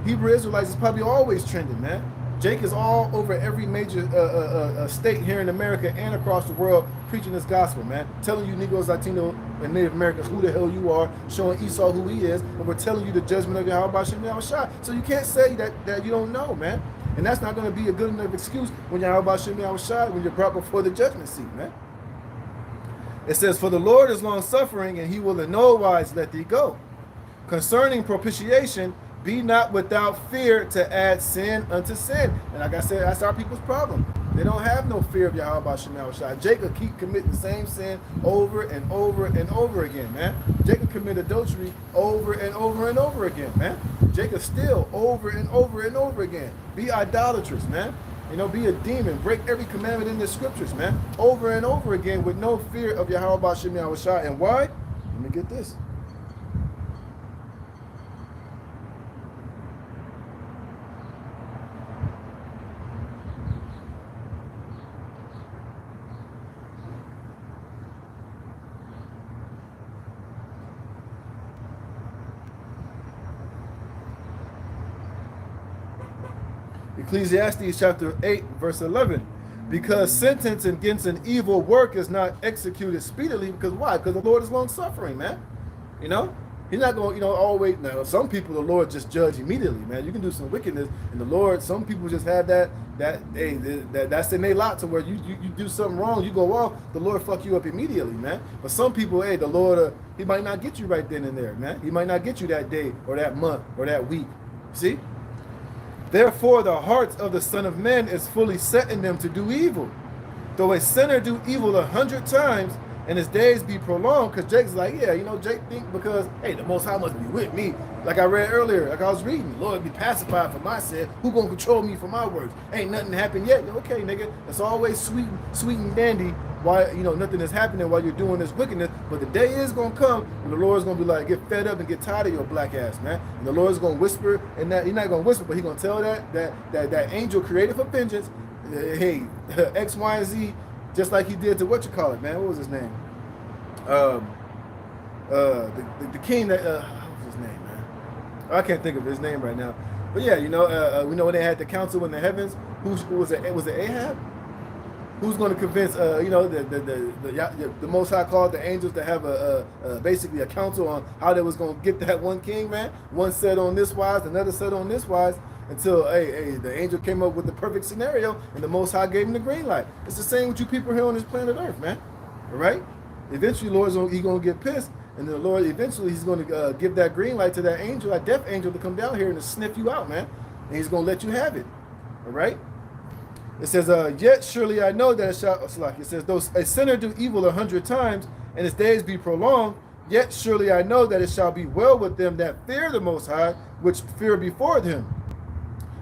Hebrew Israelites is probably always trending, man. Jake is all over every major state here in America and across the world preaching this gospel, man. Telling you Negroes, Latino, and Native Americans who the hell you are, showing Esau who he is, and we're telling you the judgment of Yahweh Shem Yahushai. So you can't say that you don't know, man. And that's not going to be a good enough excuse when Yahweh Shem Yahushai, when you're brought before the judgment seat, man. It says, for the Lord is long suffering, and he will in no wise let thee go. Concerning propitiation, be not without fear to add sin unto sin. And like I said, that's our people's problem. They don't have no fear of Yahweh Shem Yahushai. Jacob keep committing the same sin over and over and over again, man. Jacob committed adultery over and over and over again, man. Jacob still over and over and over again. Be idolatrous, man. Be a demon. Break every commandment in the scriptures, man. Over and over again with no fear of Yahweh Shem Yahushai. And why? Let me get this. Ecclesiastes chapter 8, verse 11. Because sentence against an evil work is not executed speedily. Because why? Because the Lord is long suffering, man. He's not going, always. Now, some people, the Lord just judge immediately, man. You can do some wickedness, and the Lord, some people just have that's in their lot to where you do something wrong, you go off, the Lord fuck you up immediately, man. But some people, the Lord, he might not get you right then and there, man. He might not get you that day or that month or that week. See? Therefore, the heart of the Son of Man is fully set in them to do evil. Though a sinner do evil 100 times, and his days be prolonged, because Jake's like, Jake think because, the Most High must be with me. Like I read earlier, like I was reading, Lord be pacified for my sin. Who gonna control me for my works? Ain't nothing happened yet. Okay, nigga, it's always sweet and dandy why nothing is happening while you're doing this wickedness, but the day is gonna come and the Lord's gonna be like, get fed up and get tired of your black ass, man. And the Lord's gonna whisper, and that he's not gonna whisper, but he's gonna tell that angel created for vengeance, hey, X, Y, and Z, just like he did to what you call it, man. What was his name? The king that what was his name, man? I can't think of his name right now. But yeah, we know when they had the council in the heavens, who was it? Was it Ahab? Who's going to convince, the Most High called the angels to have basically a council on how they was going to get that one king, man? One said on this wise, another said on this wise, until, the angel came up with the perfect scenario, and the Most High gave him the green light. It's the same with you people here on this planet Earth, man. All right? Eventually, Lord's going to get pissed, and the Lord, eventually, he's going to give that green light to that angel, that death angel, to come down here and to sniff you out, man. And he's going to let you have it. All right? It says, yet surely I know that it shall, it says, though a sinner do evil 100 times, and his days be prolonged, yet surely I know that it shall be well with them that fear the Most High, which fear before him.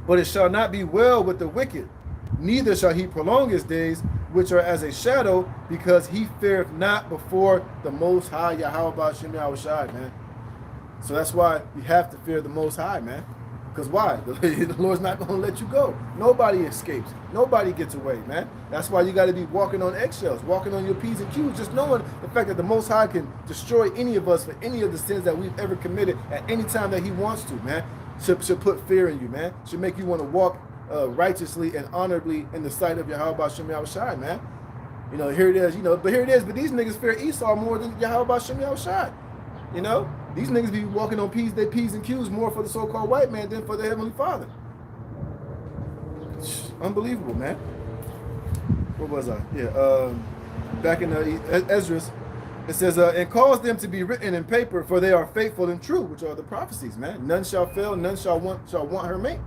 But it shall not be well with the wicked, neither shall he prolong his days, which are as a shadow, because he feareth not before the Most High, Yahweh Shem Yahushai, man. So that's why you have to fear the Most High, man. Because why? The Lord's not going to let you go. Nobody escapes. Nobody gets away, man. That's why you got to be walking on eggshells, walking on your P's and Q's, just knowing the fact that the Most High can destroy any of us for any of the sins that we've ever committed at any time that he wants to, man. Should put fear in you, man. Should make you want to walk righteously and honorably in the sight of Yahweh Shem Shai, man. You know, here it is, but these niggas fear Esau more than Yahweh Shem Shai. You know, these niggas be walking on P's and Q's more for the so-called white man than for the Heavenly Father. Unbelievable, man. Where was I? Yeah, back in Esdras, it says, and cause them to be written in paper, for they are faithful and true, which are the prophecies, man. None shall fail, none shall want her mate.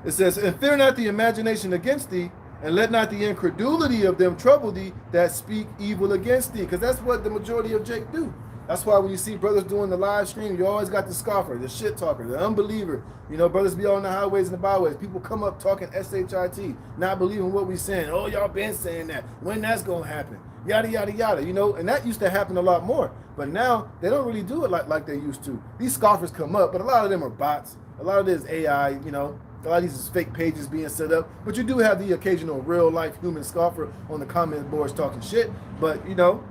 It says, and fear not the imagination against thee, and let not the incredulity of them trouble thee that speak evil against thee. Because that's what the majority of Jake do. That's why when you see brothers doing the live stream, you always got the scoffer, the shit talker, the unbeliever. You know, brothers be on the highways and the byways. People come up talking SHIT, not believing what we saying. Oh, y'all been saying that. When that's going to happen? Yada, yada, yada. You know, and that used to happen a lot more. But now they don't really do it like they used to. These scoffers come up, but a lot of them are bots. A lot of it is AI, you know. A lot of these is fake pages being set up. But you do have the occasional real-life human scoffer on the comment boards talking shit. But, you know,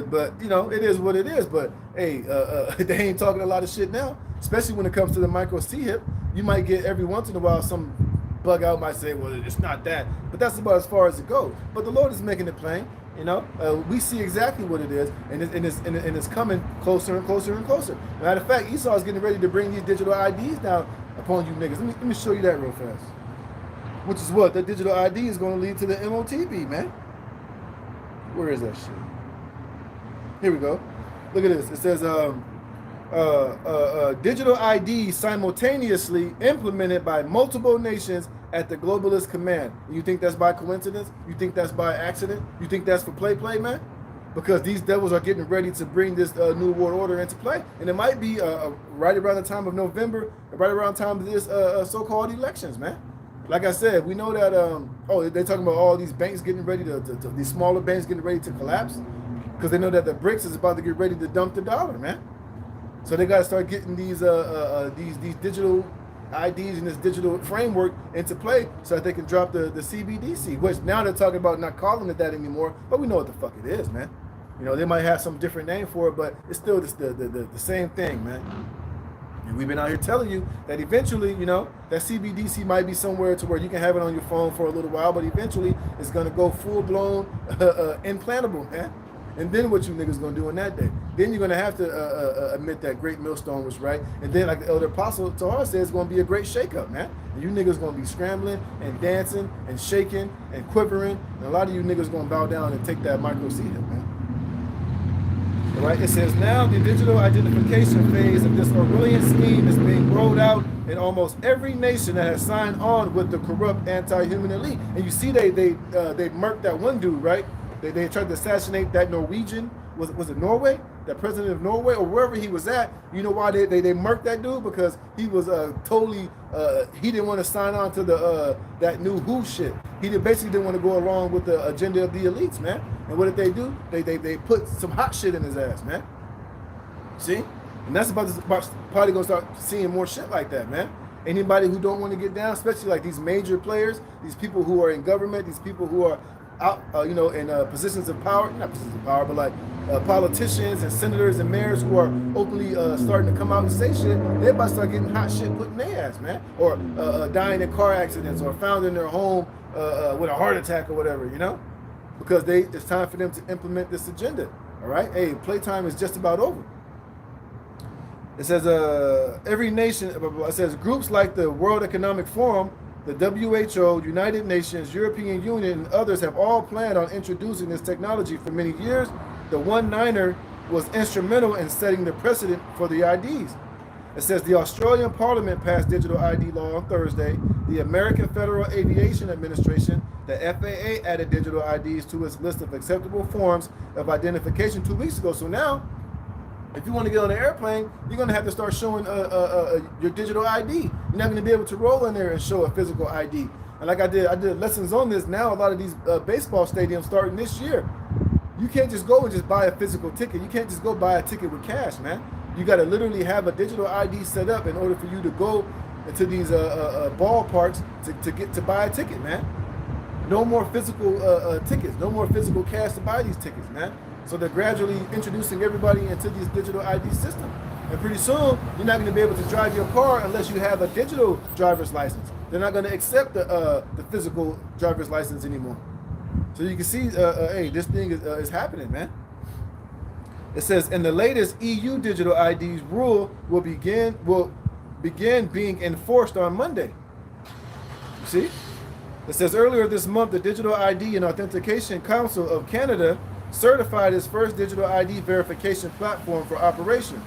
but you know, it is what it is. But hey, they ain't talking a lot of shit now, especially when it comes to the micro C-hip. You might get every once in a while some bug out might say, well, it's not that, but that's about as far as it goes. But the Lord is making it plain. You know, we see exactly what it is, and it's coming closer and closer and closer. Matter of fact, Esau is getting ready to bring these digital IDs down upon you niggas. Let me show you that real fast. Which is what the digital ID is going to lead to the MOTB, man. Where is that shit? Here we go. Look at this. It says digital ID simultaneously implemented by multiple nations at the globalist command. You think that's by coincidence? You think that's by accident? You think that's for play, man? Because these devils are getting ready to bring this new world order into play. And it might be right around the time of November, right around the time of this so-called elections, man. Like I said, we know that, they're talking about all these banks getting ready these smaller banks getting ready to collapse. Because they know that the BRICS is about to get ready to dump the dollar, man. So they got to start getting these digital IDs and this digital framework into play so that they can drop the CBDC, which now they're talking about not calling it that anymore, but we know what the fuck it is, man. You know, they might have some different name for it, but it's still the same thing, man. And we've been out here telling you that eventually, you know, that CBDC might be somewhere to where you can have it on your phone for a little while, but eventually it's going to go full-blown implantable, man. And then what you niggas gonna do in that day? Then you're gonna have to admit that Great Millstone was right. And then, like the elder apostle Tahar said, it's gonna be a great shakeup, man. And you niggas gonna be scrambling and dancing and shaking and quivering. And a lot of you niggas gonna bow down and take that micro seat, man. All right, it says now the digital identification phase of this Orwellian scheme is being rolled out in almost every nation that has signed on with the corrupt anti-human elite. And you see they murked that one dude, right? They tried to assassinate that Norwegian, was it Norway? That president of Norway, or wherever he was at. You know why they murked that dude? Because he was totally, he didn't want to sign on to the that new WHO shit. He basically didn't want to go along with the agenda of the elites, man. And what did they do? They put some hot shit in his ass, man. See? And that's probably going to start seeing more shit like that, man. Anybody who don't want to get down, especially like these major players, these people who are in government, these people who are out, in positions of power, not positions of power, but like politicians and senators and mayors who are openly starting to come out and say shit, they're about to start getting hot shit put in their ass, man. Or dying in car accidents or found in their home with a heart attack or whatever, you know? Because it's time for them to implement this agenda, all right? Hey, playtime is just about over. It says every nation, it says groups like the World Economic Forum, the WHO, United Nations, European Union, and others have all planned on introducing this technology for many years. The 1/9er was instrumental in setting the precedent for the IDs. It says the Australian Parliament passed digital ID law on Thursday. The American Federal Aviation Administration, the FAA, added digital IDs to its list of acceptable forms of identification 2 weeks ago. So now, if you want to get on an airplane, you're going to have to start showing your digital ID. You're not going to be able to roll in there and show a physical ID. And like I did lessons on this. Now a lot of these baseball stadiums starting this year, you can't just go and just buy a physical ticket. You can't just go buy a ticket with cash, man. You got to literally have a digital ID set up in order for you to go into these ballparks to buy a ticket, man. No more physical tickets. No more physical cash to buy these tickets, man. So they're gradually introducing everybody into this digital ID system. And pretty soon, you're not going to be able to drive your car unless you have a digital driver's license. They're not going to accept the physical driver's license anymore. So you can see, hey, this thing is happening, man. It says, in the latest EU digital IDs rule will begin being enforced on Monday. You see? It says earlier this month, the Digital ID and Authentication Council of Canada certified its first digital ID verification platform for operation.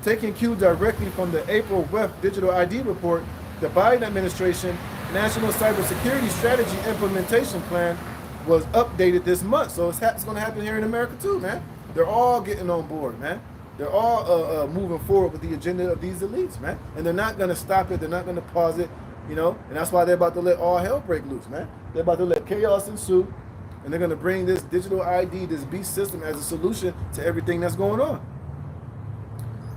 Taking cue directly from the April WEF Digital ID report, the Biden administration National Cybersecurity Strategy Implementation Plan was updated this month. So it's going to happen here in America too, man. They're all getting on board, man. They're all moving forward with the agenda of these elites, man. And they're not going to stop it. They're not going to pause it, you know. And that's why they're about to let all hell break loose, man. They're about to let chaos ensue. And they're going to bring this digital ID, this beast system, as a solution to everything that's going on.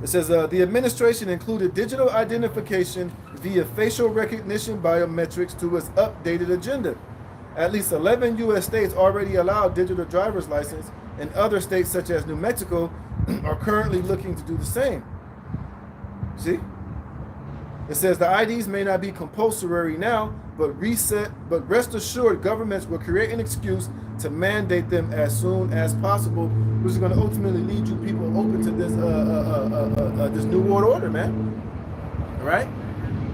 It says the administration included digital identification via facial recognition biometrics to its updated agenda. At least 11 U.S. states already allow digital driver's license, and other states such as New Mexico are currently looking to do the same. See? It says the IDs may not be compulsory now, but rest assured governments will create an excuse to mandate them as soon as possible, which is going to ultimately lead you people open to this this new world order, man. All right?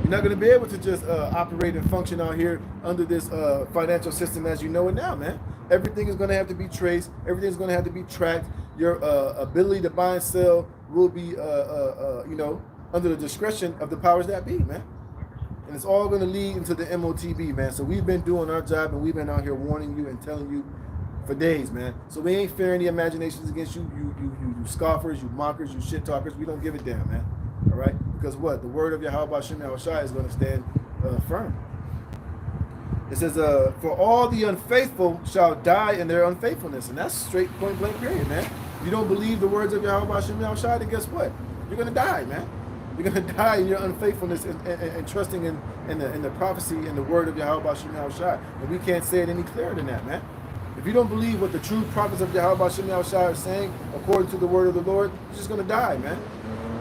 You're not going to be able to just operate and function out here under this financial system as you know it now, man. Everything is going to have to be traced. Everything's going to have to be tracked. Your ability to buy and sell will be, you know, under the discretion of the powers that be, man. And it's all going to lead into the MOTB, man. So we've been doing our job, and we've been out here warning you and telling you for days, man. So we ain't fearing the imaginations against you, you scoffers, you mockers, you shit talkers. We don't give a damn, man. All right? Because what? The word of Yahweh Shem Yahushua is going to stand firm. It says, for all the unfaithful shall die in their unfaithfulness. And that's straight point blank period, man. If you don't believe the words of Yahweh Shem Yahushua, then guess what? You're going to die, man. You're going to die in your unfaithfulness and trusting in the prophecy and the word of Yahweh Shem Yahushua. And we can't say it any clearer than that, man. If you don't believe what the true prophets of Yahweh Shem Yahushua are saying according to the word of the Lord, you're just going to die, man.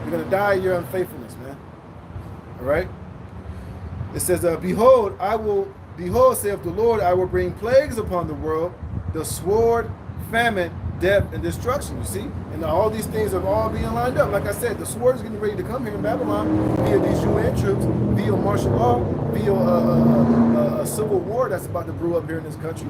You're going to die in your unfaithfulness, man. All right? It says, behold, saith the Lord, I will bring plagues upon the world, the sword, famine, death, and destruction, you see? And all these things are all being lined up. Like I said, the sword is getting ready to come here in Babylon via these UN troops, via martial law, via a civil war that's about to brew up here in this country.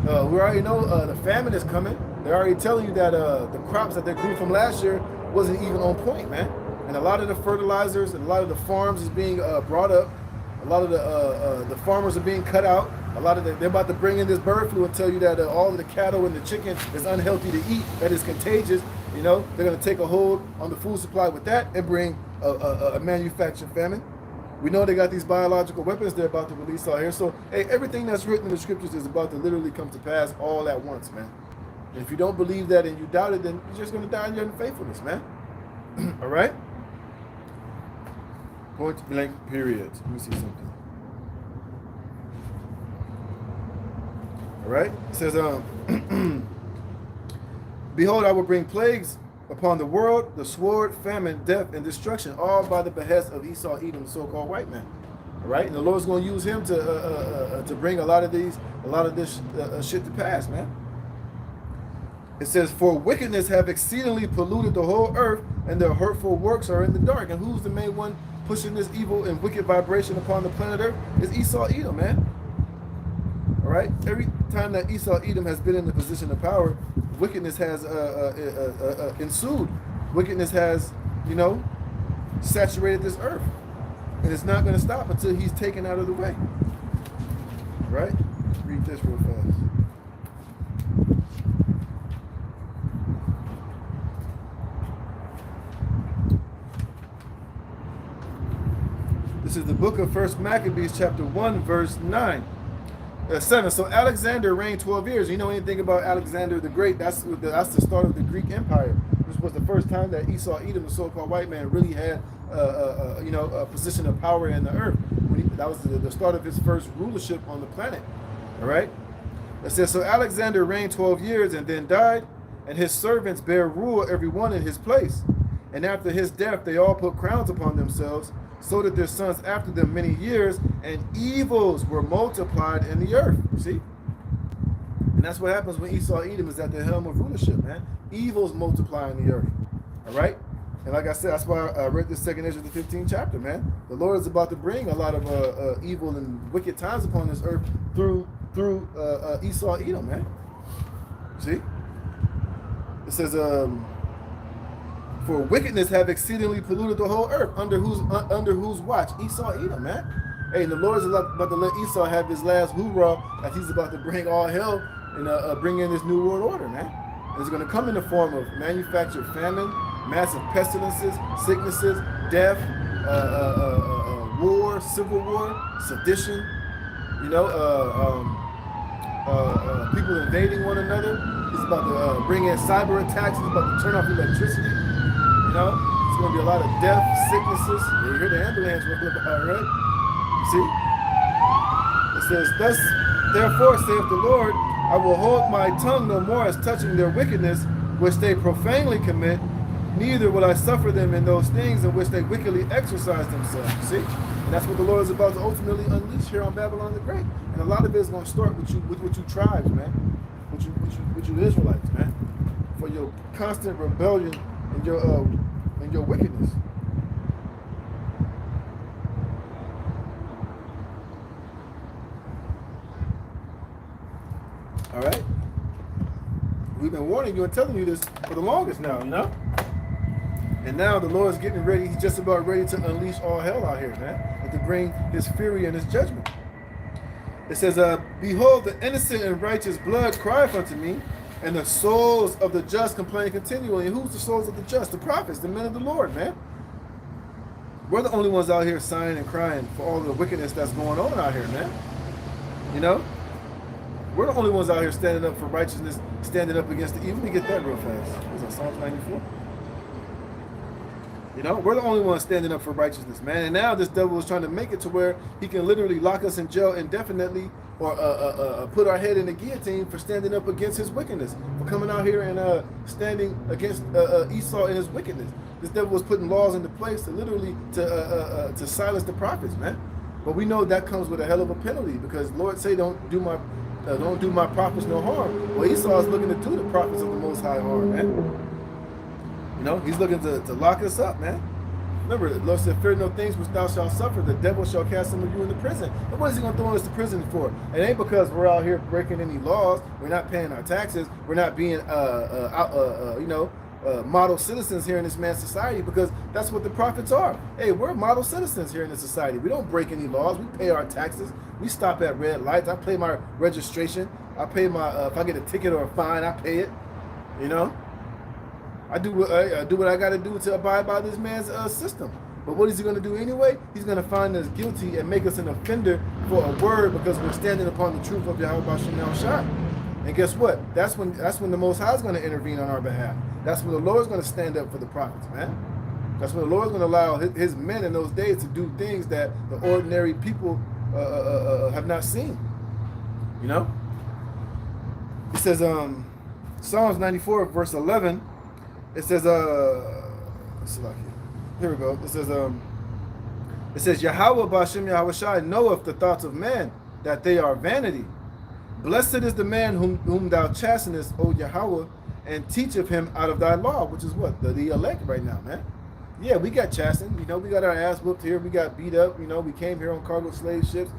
We already know the famine is coming. They're already telling you that the crops that they grew from last year wasn't even on point, man. And a lot of the fertilizers and a lot of the farms is being brought up. A lot of the farmers are being cut out. They're about to bring in this bird flu and tell you that all of the cattle and the chicken is unhealthy to eat, that is contagious. You know, they're going to take a hold on the food supply with that and bring a manufactured famine. We know they got these biological weapons they're about to release out here. So, hey, everything that's written in the scriptures is about to literally come to pass all at once, man. And if you don't believe that and you doubt it, then you're just going to die in your unfaithfulness, man. All right? Point blank period. Let me see something. All right? It says, behold, I will bring plagues upon the world, the sword, famine, death, and destruction, all by the behest of Esau, Edom, the so-called white man. All right? And the Lord's going to use him to bring a lot of this shit to pass, man. It says, for wickedness have exceedingly polluted the whole earth, and their hurtful works are in the dark. And who's the main one pushing this evil and wicked vibration upon the planet Earth? Is Esau, Edom, man. All right? Every time that Esau, Edom has been in the position of power, wickedness has ensued. Wickedness has, you know, saturated this earth. And it's not going to stop until he's taken out of the way. All right? Read this real fast. This is the book of 1 Maccabees, chapter 1, verse 7. So Alexander reigned 12 years. You know anything about Alexander the Great? That's the start of the Greek Empire. This is was the first time that Esau, Edom, the so-called white man, really had a position of power in the earth. That was the start of his first rulership on the planet. All right. It says, so Alexander reigned 12 years and then died, and his servants bare rule every one in his place. And after his death, they all put crowns upon themselves, so that their sons after them many years, and evils were multiplied in the earth. You see? And that's what happens when Esau, Edom is at the helm of rulership, man. Evils multiply in the earth. All right? And like I said, that's why I read this 2nd Ezra, the 15th chapter, man. The Lord is about to bring a lot of evil and wicked times upon this earth through Esau, Edom, man. See? It says, for wickedness have exceedingly polluted the whole earth, under whose watch? Esau, Edom, man. Hey, and the Lord is about to let Esau have his last hoorah, as he's about to bring all hell and bring in this new world order, man. And it's going to come in the form of manufactured famine, massive pestilences, sicknesses, death, war, civil war, sedition, people invading one another. He's about to bring in cyber attacks. He's about to turn off electricity. It's going to be a lot of death, sicknesses. You hear the ambulance rolling about, right? You see? It says, thus, therefore, saith the Lord, I will hold my tongue no more as touching their wickedness, which they profanely commit, neither will I suffer them in those things in which they wickedly exercise themselves. You see? And that's what the Lord is about to ultimately unleash here on Babylon the Great. And a lot of it is going to start with you tribes, man. With you Israelites, man. For your constant rebellion and your wickedness. All right? We've been warning you and telling you this for the longest now, And now the Lord is getting ready. He's just about ready to unleash all hell out here, man. And to bring his fury and his judgment. It says, behold, the innocent and righteous blood crieth unto me, and the souls of the just complain continually. And who's the souls of the just? The prophets, the men of the Lord, man. We're the only ones out here sighing and crying for all the wickedness that's going on out here, man. We're the only ones out here standing up for righteousness, standing up against the evil. Let me get that real fast. Was that Psalms 94? We're the only ones standing up for righteousness, man. And now this devil is trying to make it to where he can literally lock us in jail indefinitely, or put our head in the guillotine for standing up against his wickedness, for coming out here and standing against Esau and his wickedness. This devil was putting laws into place to literally to silence the prophets, man. But we know that comes with a hell of a penalty, because Lord say don't do my prophets no harm. Well, Esau is looking to do the prophets of the Most High harm, man. He's looking to lock us up, man. Remember, the Lord said, fear no things which thou shalt suffer. The devil shall cast some of you into prison. And what is he going to throw us to prison for? It ain't because we're out here breaking any laws. We're not paying our taxes. We're not being, model citizens here in this man's society, because that's what the prophets are. Hey, we're model citizens here in this society. We don't break any laws. We pay our taxes. We stop at red lights. I pay my registration. I pay my, if I get a ticket or a fine, I pay it. I do what I got to do to abide by this man's system. But what is he going to do anyway? He's going to find us guilty and make us an offender for a word, because we're standing upon the truth of Yahweh B'Shem Yahushua. And guess what? That's when the Most High is going to intervene on our behalf. That's when the Lord is going to stand up for the prophets, man. That's when the Lord is going to allow his men in those days to do things that the ordinary people have not seen. It says, Psalms 94, verse 11. It says, here we go. It says, Yahweh B'Shem Yahushua knoweth the thoughts of man, that they are vanity. Blessed is the man whom thou chastenest, O Yahweh, and teacheth him out of thy law, which is what? The elect right now, man. Yeah, we got chastened. We got our ass whooped here. We got beat up. We came here on cargo slave ships,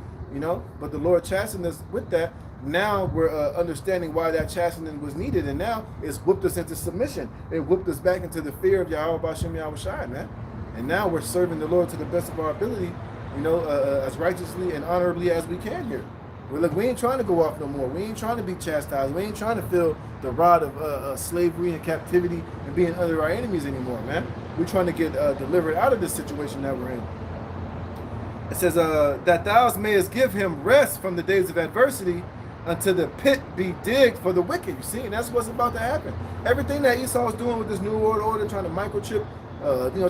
but the Lord chastened us with that. Now we're understanding why that chastening was needed, and now it's whipped us into submission. It whipped us back into the fear of Yahweh B'Shem Yahushua, man. And now we're serving the Lord to the best of our ability, as righteously and honorably as we can here. We ain't trying to go off no more. We ain't trying to be chastised. We ain't trying to feel the rod of slavery and captivity and being under our enemies anymore, man. We're trying to get delivered out of this situation that we're in. It says, that thou mayest give him rest from the days of adversity, until the pit be digged for the wicked. You see, and that's what's about to happen. Everything that Esau is doing with this new world order, trying to microchip,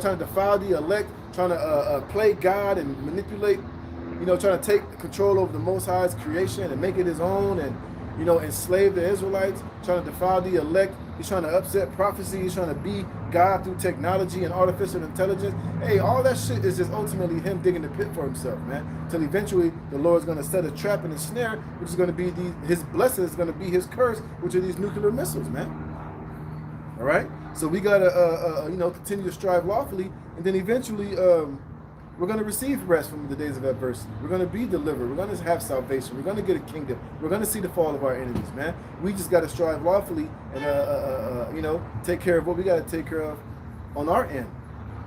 trying to defile the elect, trying to play God and manipulate, trying to take control over the Most High's creation and make it his own, and enslave the Israelites, trying to defile the elect. He's trying to upset prophecy. He's trying to be God through technology and artificial intelligence. Hey, all that shit is just ultimately him digging the pit for himself, man. Till eventually the Lord's going to set a trap and a snare, which is going to be his blessing is going to be his curse, which are these nuclear missiles, man. All right? So we got to, continue to strive lawfully, and then eventually we're going to receive rest from the days of adversity. We're going to be delivered. We're going to have salvation. We're going to get a kingdom. We're going to see the fall of our enemies, man. We just got to strive lawfully and, take care of what we got to take care of on our end.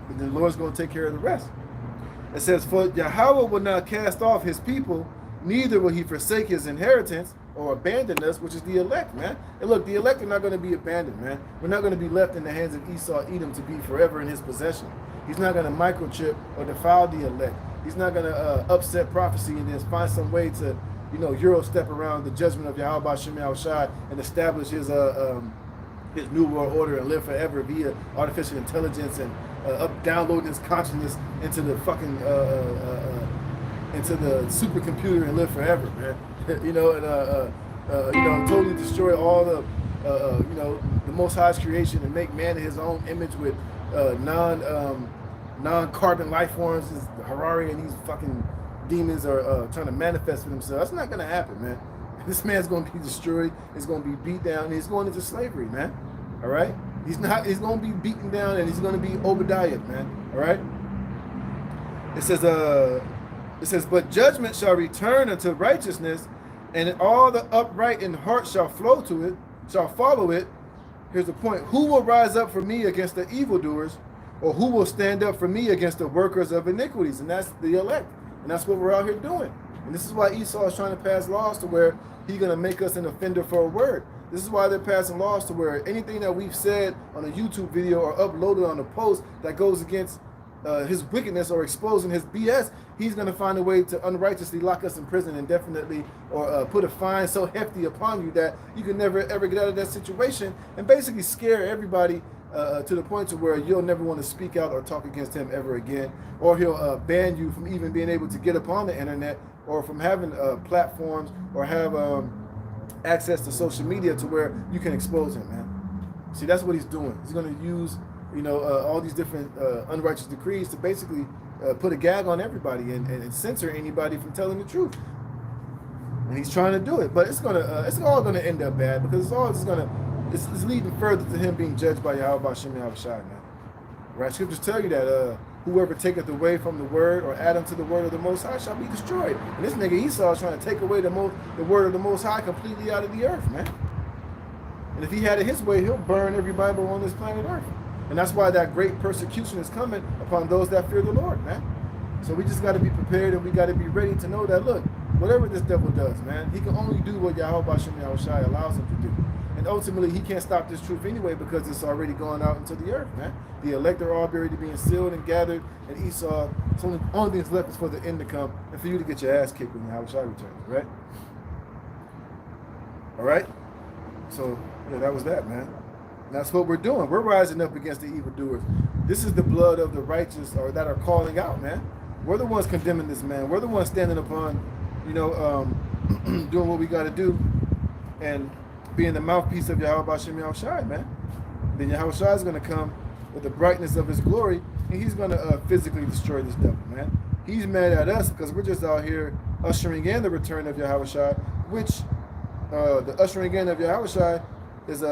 And the Lord's going to take care of the rest. It says, for Yahweh will not cast off his people, neither will he forsake his inheritance or abandon us, which is the elect, man. And look, the elect are not going to be abandoned, man. We're not going to be left in the hands of Esau, Edom, to be forever in his possession. He's not going to microchip or defile the elect. He's not going to upset prophecy and then find some way to, Euro step around the judgment of Yahweh Shem Yahushai and establish his new world order and live forever via artificial intelligence and downloading his consciousness into the fucking into the supercomputer and live forever, man. Totally destroy all the the Most High's creation and make man in his own image with non-carbon life forms. As Harari and these fucking demons are trying to manifest for themselves. That's not going to happen, man. This man's going to be destroyed. He's going to be beat down. And he's going into slavery, man. All right. He's going to be beaten down, and he's going to be Obadiah, man. All right. It says, but judgment shall return unto righteousness, and all the upright in heart shall follow it. Here's the point. Who will rise up for me against the evildoers, or who will stand up for me against the workers of iniquities? And that's the elect. And that's what we're out here doing. And this is why Esau is trying to pass laws to where he's going to make us an offender for a word. This is why they're passing laws to where anything that we've said on a YouTube video or uploaded on a post that goes against his wickedness or exposing his BS, he's going to find a way to unrighteously lock us in prison indefinitely, or put a fine so hefty upon you that you can never ever get out of that situation, and basically scare everybody to the point to where you'll never want to speak out or talk against him ever again, or he'll ban you from even being able to get upon the internet, or from having platforms, or have access to social media to where you can expose him, man. See, that's what he's doing. He's going to use all these different unrighteous decrees to basically put a gag on everybody and censor anybody from telling the truth. And he's trying to do it, but it's all gonna end up bad, because it's leading further to him being judged by Yahweh Shem Yahushai, man. Right? Scriptures tell you that whoever taketh away from the word or add unto the word of the Most High shall be destroyed. And this nigga Esau is trying to take away the word of the Most High completely out of the earth, man. And if he had it his way, he'll burn every Bible on this planet Earth. And that's why that great persecution is coming upon those that fear the Lord, man. So we just got to be prepared, and we got to be ready to know that, look, whatever this devil does, man, he can only do what Yahweh Shem Yahushai allows him to do. And ultimately, he can't stop this truth anyway, because it's already gone out into the earth, man. The elect are all already being sealed and gathered, and Esau, so the only thing that's left is for the end to come, and for you to get your ass kicked when Yahushai returns, right? All right? So, yeah, that was that, man. And that's what we're doing. We're rising up against the evildoers. This is the blood of the righteous, or that are calling out, man. We're the ones condemning this man. We're the ones standing upon, doing what we got to do, and being the mouthpiece of Yahweh Shem Yahushai, man. Then Yahushai is going to come with the brightness of his glory, and he's going to physically destroy this devil, man. He's mad at us because we're just out here ushering in the return of Yahushai, which the ushering in of Yahushai is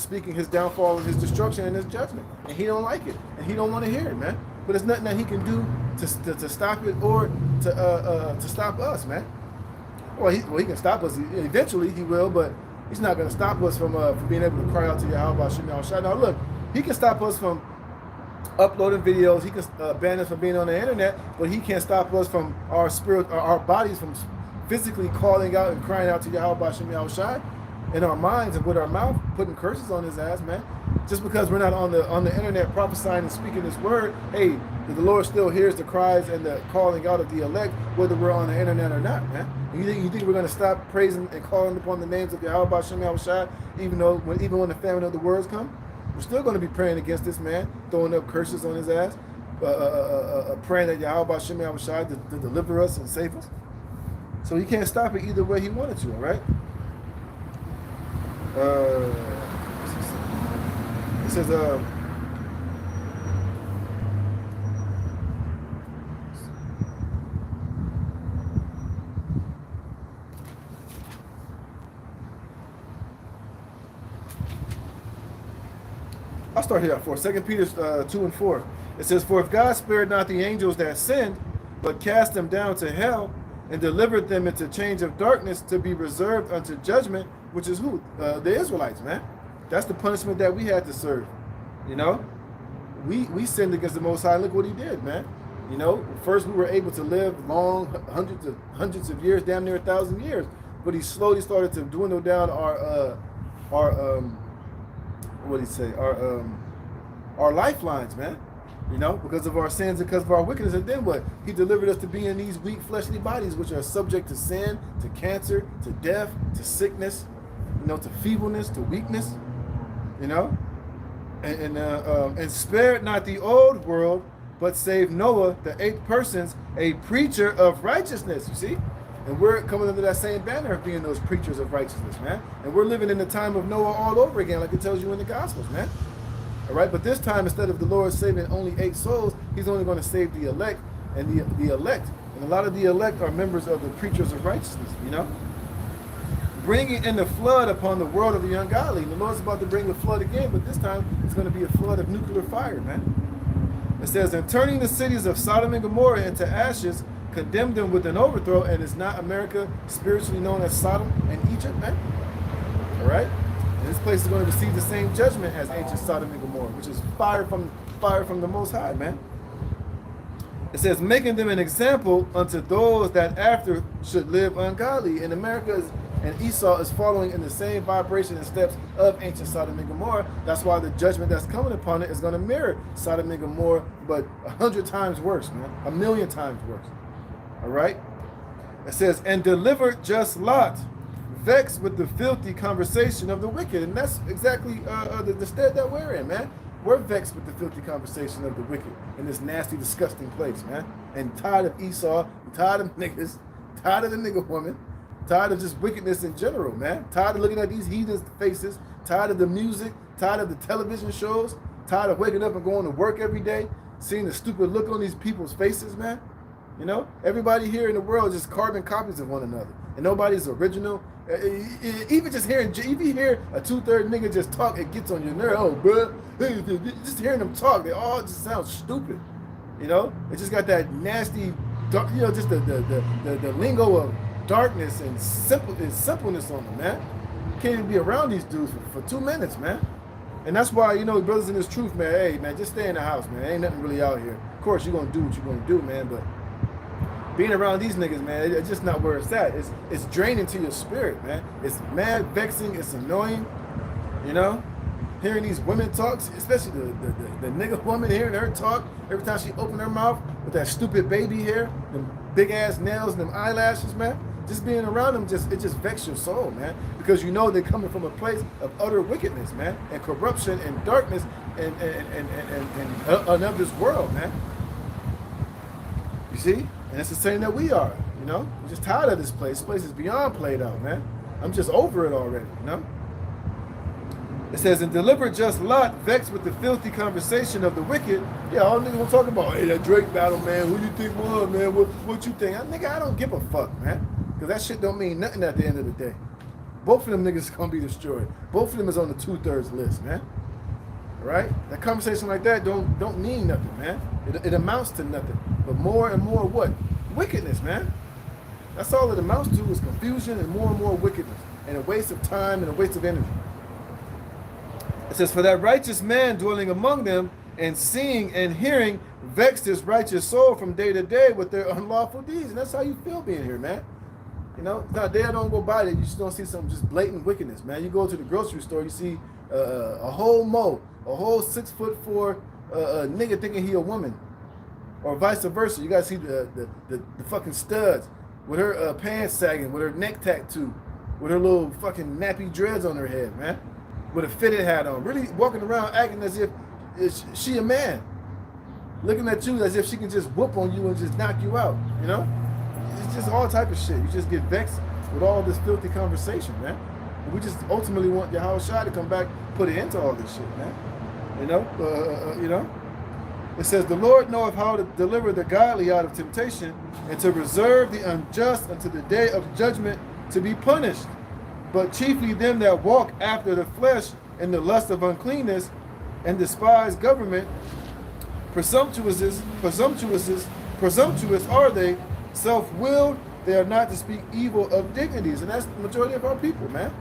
speaking his downfall and his destruction and his judgment, and he don't like it, and he don't want to hear it, man. But there's nothing that he can do to stop it, or to stop us, man. Well, he can stop us eventually. He will, but he's not going to stop us from being able to cry out to Yahweh Shem Yahushai. Now, look, he can stop us from uploading videos. He can ban us from being on the internet, but he can't stop us from our bodies from physically calling out and crying out to Yahweh Shem Yahushai in our minds and with our mouth, putting curses on his ass, man. Just because we're not on the internet prophesying and speaking this word, hey, the Lord still hears the cries and the calling out of the elect, whether we're on the internet or not, man. You think we're going to stop praising and calling upon the names of Yahweh Hashem Yahushua, even when the famine of the words come? We're still going to be praying against this man, throwing up curses on his ass, praying that Yahweh Hashem Yahushua to deliver us and save us. So he can't stop it either way he wanted to, all right? It says, I'll start here for 2 Peter 2 and 4. It says, for if God spared not the angels that sinned, but cast them down to hell, and delivered them into change of darkness to be reserved unto judgment, which is who? The Israelites, man. That's the punishment that we had to serve. You know, we sinned against the Most High. Look what he did, man. You know, first we were able to live long, hundreds of years, damn near 1,000 years, but he slowly started to dwindle down our what do you say? Our lifelines, man. You know, because of our sins and because of our wickedness. And then what? He delivered us to be in these weak fleshly bodies, which are subject to sin, to cancer, to death, to sickness, you know, to feebleness, to weakness, you know, and spared not the old world, but saved Noah, the 8 persons, a preacher of righteousness, you see? And we're coming under that same banner of being those preachers of righteousness, man. And we're living in the time of Noah all over again, like it tells you in the Gospels, man. All right, but this time, instead of the Lord saving only 8 souls, he's only going to save the elect, and the elect. And a lot of the elect are members of the preachers of righteousness, you know? Bringing in the flood upon the world of the ungodly. And the Lord's about to bring the flood again, but this time it's going to be a flood of nuclear fire, man. It says, and turning the cities of Sodom and Gomorrah into ashes, condemned them with an overthrow, and is not America spiritually known as Sodom and Egypt, man? All right? And this place is going to receive the same judgment as ancient Sodom and Gomorrah, which is fire from the Most High, man. It says, making them an example unto those that after should live ungodly. And America and Esau is following in the same vibration and steps of ancient Sodom and Gomorrah. That's why the judgment that's coming upon it is going to mirror Sodom and Gomorrah, but 100 times worse, man. 1,000,000 times worse. All right? It says, and delivered just Lot, vexed with the filthy conversation of the wicked. And that's exactly the state that we're in, man. We're vexed with the filthy conversation of the wicked in this nasty, disgusting place, man. And tired of Esau, tired of niggas, tired of the nigga woman, tired of just wickedness in general, man. Tired of looking at these heathens' faces, tired of the music, tired of the television shows, tired of waking up and going to work every day, seeing the stupid look on these people's faces, man. You know, everybody here in the world is just carbon copies of one another, and nobody's original. Even just hearing, if you hear a 2/3 nigga just talk, it gets on your nerve. Oh, bro, just hearing them talk, they all just sound stupid. You know, it just got that nasty, you know, just the lingo of darkness and simpleness on them, man. You can't even be around these dudes for 2 minutes, man. And that's why, you know, brothers in this truth, man. Hey, man, just stay in the house, man. Ain't nothing really out here. Of course, you're gonna do what you're gonna do, man, but being around these niggas, man, it's just not where it's at. It's draining to your spirit, man. It's mad, vexing, it's annoying, you know? Hearing these women talk, especially the nigga woman, hearing her talk every time she opened her mouth with that stupid baby hair, them big ass nails and them eyelashes, man. Just being around them, it just vexes your soul, man. Because you know they're coming from a place of utter wickedness, man, and corruption and darkness and of this world, man. You see? And it's the same that we are, you know? We're just tired of this place. This place is beyond played out, man. I'm just over it already, you know? It says, and delivered just Lot, vexed with the filthy conversation of the wicked. Yeah, all niggas will talk about, hey, that Drake battle, man. Who you think won, man? What you think? Nigga, I don't give a fuck, man. Because that shit don't mean nothing at the end of the day. Both of them niggas gonna be destroyed. Both of them is on the 2/3 list, man. All right? That conversation like that don't mean nothing, man. It amounts to nothing. But more and more what? Wickedness, man. That's all it amounts to is confusion and more wickedness. And a waste of time and a waste of energy. It says, for that righteous man dwelling among them and seeing and hearing vexed his righteous soul from day to day with their unlawful deeds. And that's how you feel being here, man. You know, not a day I don't go by that you just don't see some just blatant wickedness, man. You go to the grocery store, you see a whole mow a whole 6'4" nigga thinking he a woman, or vice versa. You guys see the fucking studs with her pants sagging, with her neck tattoo, with her little fucking nappy dreads on her head, man, with a fitted hat on, really walking around acting as if she a man, looking at you as if she can just whoop on you and just knock you out, you know? It's just all type of shit. You just get vexed with all this filthy conversation, man. And we just ultimately want Yahweh Shai to come back, put an end to all this shit, man. You know? It says, the Lord knoweth how to deliver the godly out of temptation and to reserve the unjust unto the day of judgment to be punished. But chiefly them that walk after the flesh in the lust of uncleanness and despise government, presumptuous are they, self-willed, they are not to speak evil of dignities. And that's the majority of our people, man.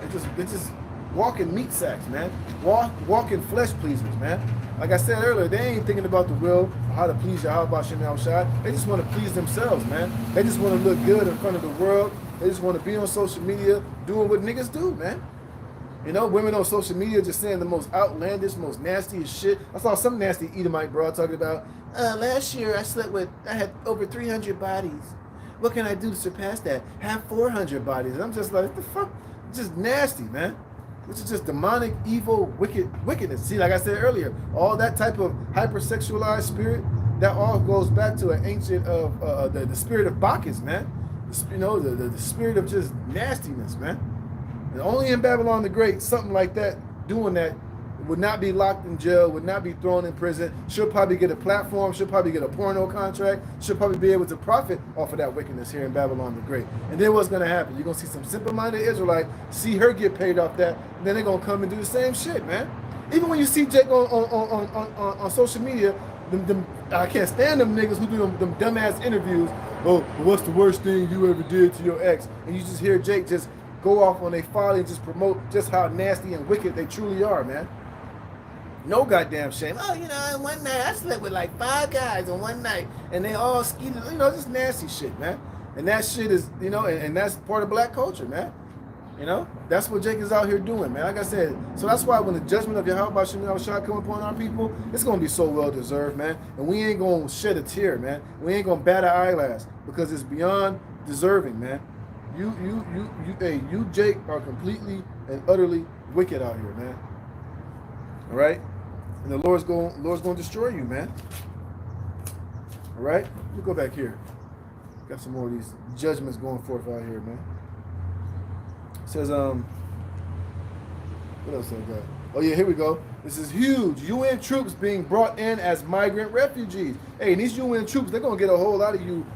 They just walking meat sacks, man. Walking flesh pleasers, man. Like I said earlier, they ain't thinking about the will, how to please Yahweh Shem Yahushua. They just want to please themselves, man. They just want to look good in front of the world. They just want to be on social media doing what niggas do, man. You know, women on social media just saying the most outlandish, most nastiest shit. I saw some nasty Edomite broad talking about, last year I had over 300 bodies. What can I do to surpass that? Have 400 bodies. And I'm just like, what the fuck? It's just nasty, man. Which is just demonic, evil, wickedness. See, like I said earlier, all that type of hypersexualized spirit, that all goes back to an ancient of the spirit of Bacchus, man. You know, the spirit of just nastiness, man. And only in Babylon the Great, something like that, doing that, would not be locked in jail, would not be thrown in prison. She'll probably get a platform, she'll probably get a porno contract, she'll probably be able to profit off of that wickedness here in Babylon the Great. And then what's gonna happen? You're gonna see some simple-minded Israelite see her get paid off that, and then they're gonna come and do the same shit, man. Even when you see Jake on social media, I can't stand them niggas who do them dumbass interviews. Oh, what's the worst thing you ever did to your ex? And you just hear Jake just go off on their folly and just promote just how nasty and wicked they truly are, man. No goddamn shame. Oh, you know, one night I slept with like 5 guys on one night, and they all skeeted, you know, just nasty shit, man. And that shit is, you know, and that's part of black culture, man. You know, that's what Jake is out here doing, man. Like I said, so that's why when the judgment of Yahweh Shem Yahushua come upon our people, it's gonna be so well deserved, man. And we ain't gonna shed a tear, man. We ain't gonna bat an eyelash because it's beyond deserving, man. You, Jake, are completely and utterly wicked out here, man. All right. And the Lord's going to destroy you, man. All right? Let me go back here. Got some more of these judgments going forth out here, man. It says, what else I got? Oh, yeah, here we go. This is huge. UN troops being brought in as migrant refugees. Hey, and these UN troops, they're going to get a whole lot of you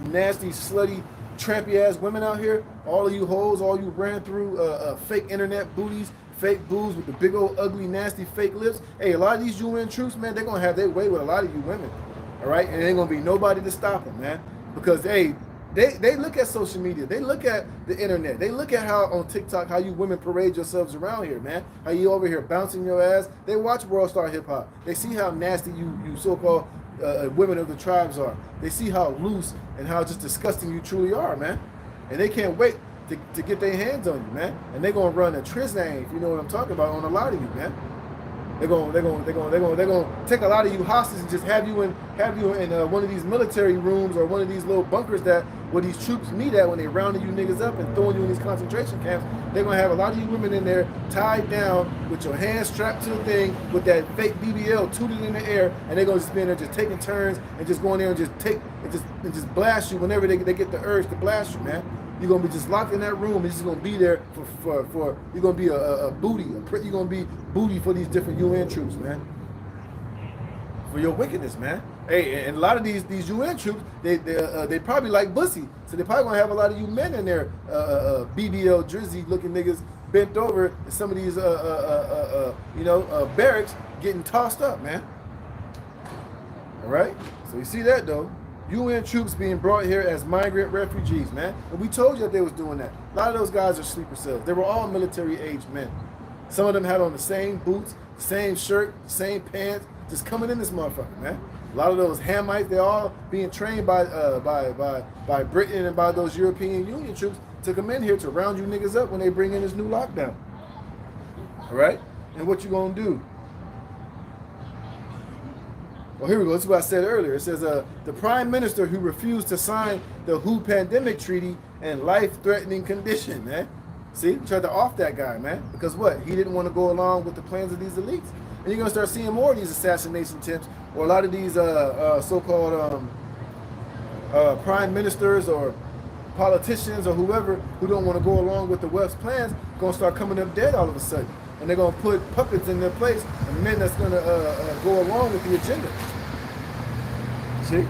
nasty, slutty, trampy-ass women out here. All of you hoes, all you ran through fake internet booties, fake boobs with the big old ugly nasty fake lips. Hey, a lot of these UN troops, man, they're gonna have their way with a lot of you women. All right, and there ain't gonna be nobody to stop them, man. Because hey, they look at social media, they look at the internet, they look at how on TikTok how you women parade yourselves around here, man. How you over here bouncing your ass. They watch World Star Hip Hop. They see how nasty you so-called women of the tribes are. They see how loose and how just disgusting you truly are, man. And they can't wait to get their hands on you, man. And they're gonna run a trizang, if you know what I'm talking about, on a lot of you, man. They're gonna take a lot of you hostage and just have you in one of these military rooms or one of these little bunkers where these troops meet at when they rounding you niggas up and throwing you in these concentration camps. They're gonna have a lot of you women in there tied down with your hands strapped to the thing with that fake BBL tooted in the air, and they're gonna just be in there just taking turns and just going there and just blast you whenever they get the urge to blast you, man. You're gonna be just locked in that room and you're just gonna be there for you're gonna be a booty. You're gonna be booty for these different UN troops, man. For your wickedness, man. Hey, and a lot of these UN troops, they probably like bussy, so they probably gonna have a lot of you men in there, BBL drizzy looking niggas bent over in some of these barracks getting tossed up, man. All right, so you see that though. UN troops being brought here as migrant refugees, man. And we told you that they was doing that. A lot of those guys are sleeper cells. They were all military-aged men. Some of them had on the same boots, the same shirt, the same pants, just coming in this motherfucker, man. A lot of those Hamites, they're all being trained by Britain and by those European Union troops to come in here to round you niggas up when they bring in this new lockdown. All right? And what you gonna do? Well, here we go. This is what I said earlier. It says the prime minister who refused to sign the WHO pandemic treaty and life-threatening condition, man. See, tried to off that guy, man. Because what? He didn't want to go along with the plans of these elites. And you're gonna start seeing more of these assassination attempts, or a lot of these so-called prime ministers or politicians or whoever who don't want to go along with the West's plans gonna start coming up dead all of a sudden. And they're gonna put puppets in their place and men that's gonna go along with the agenda. See?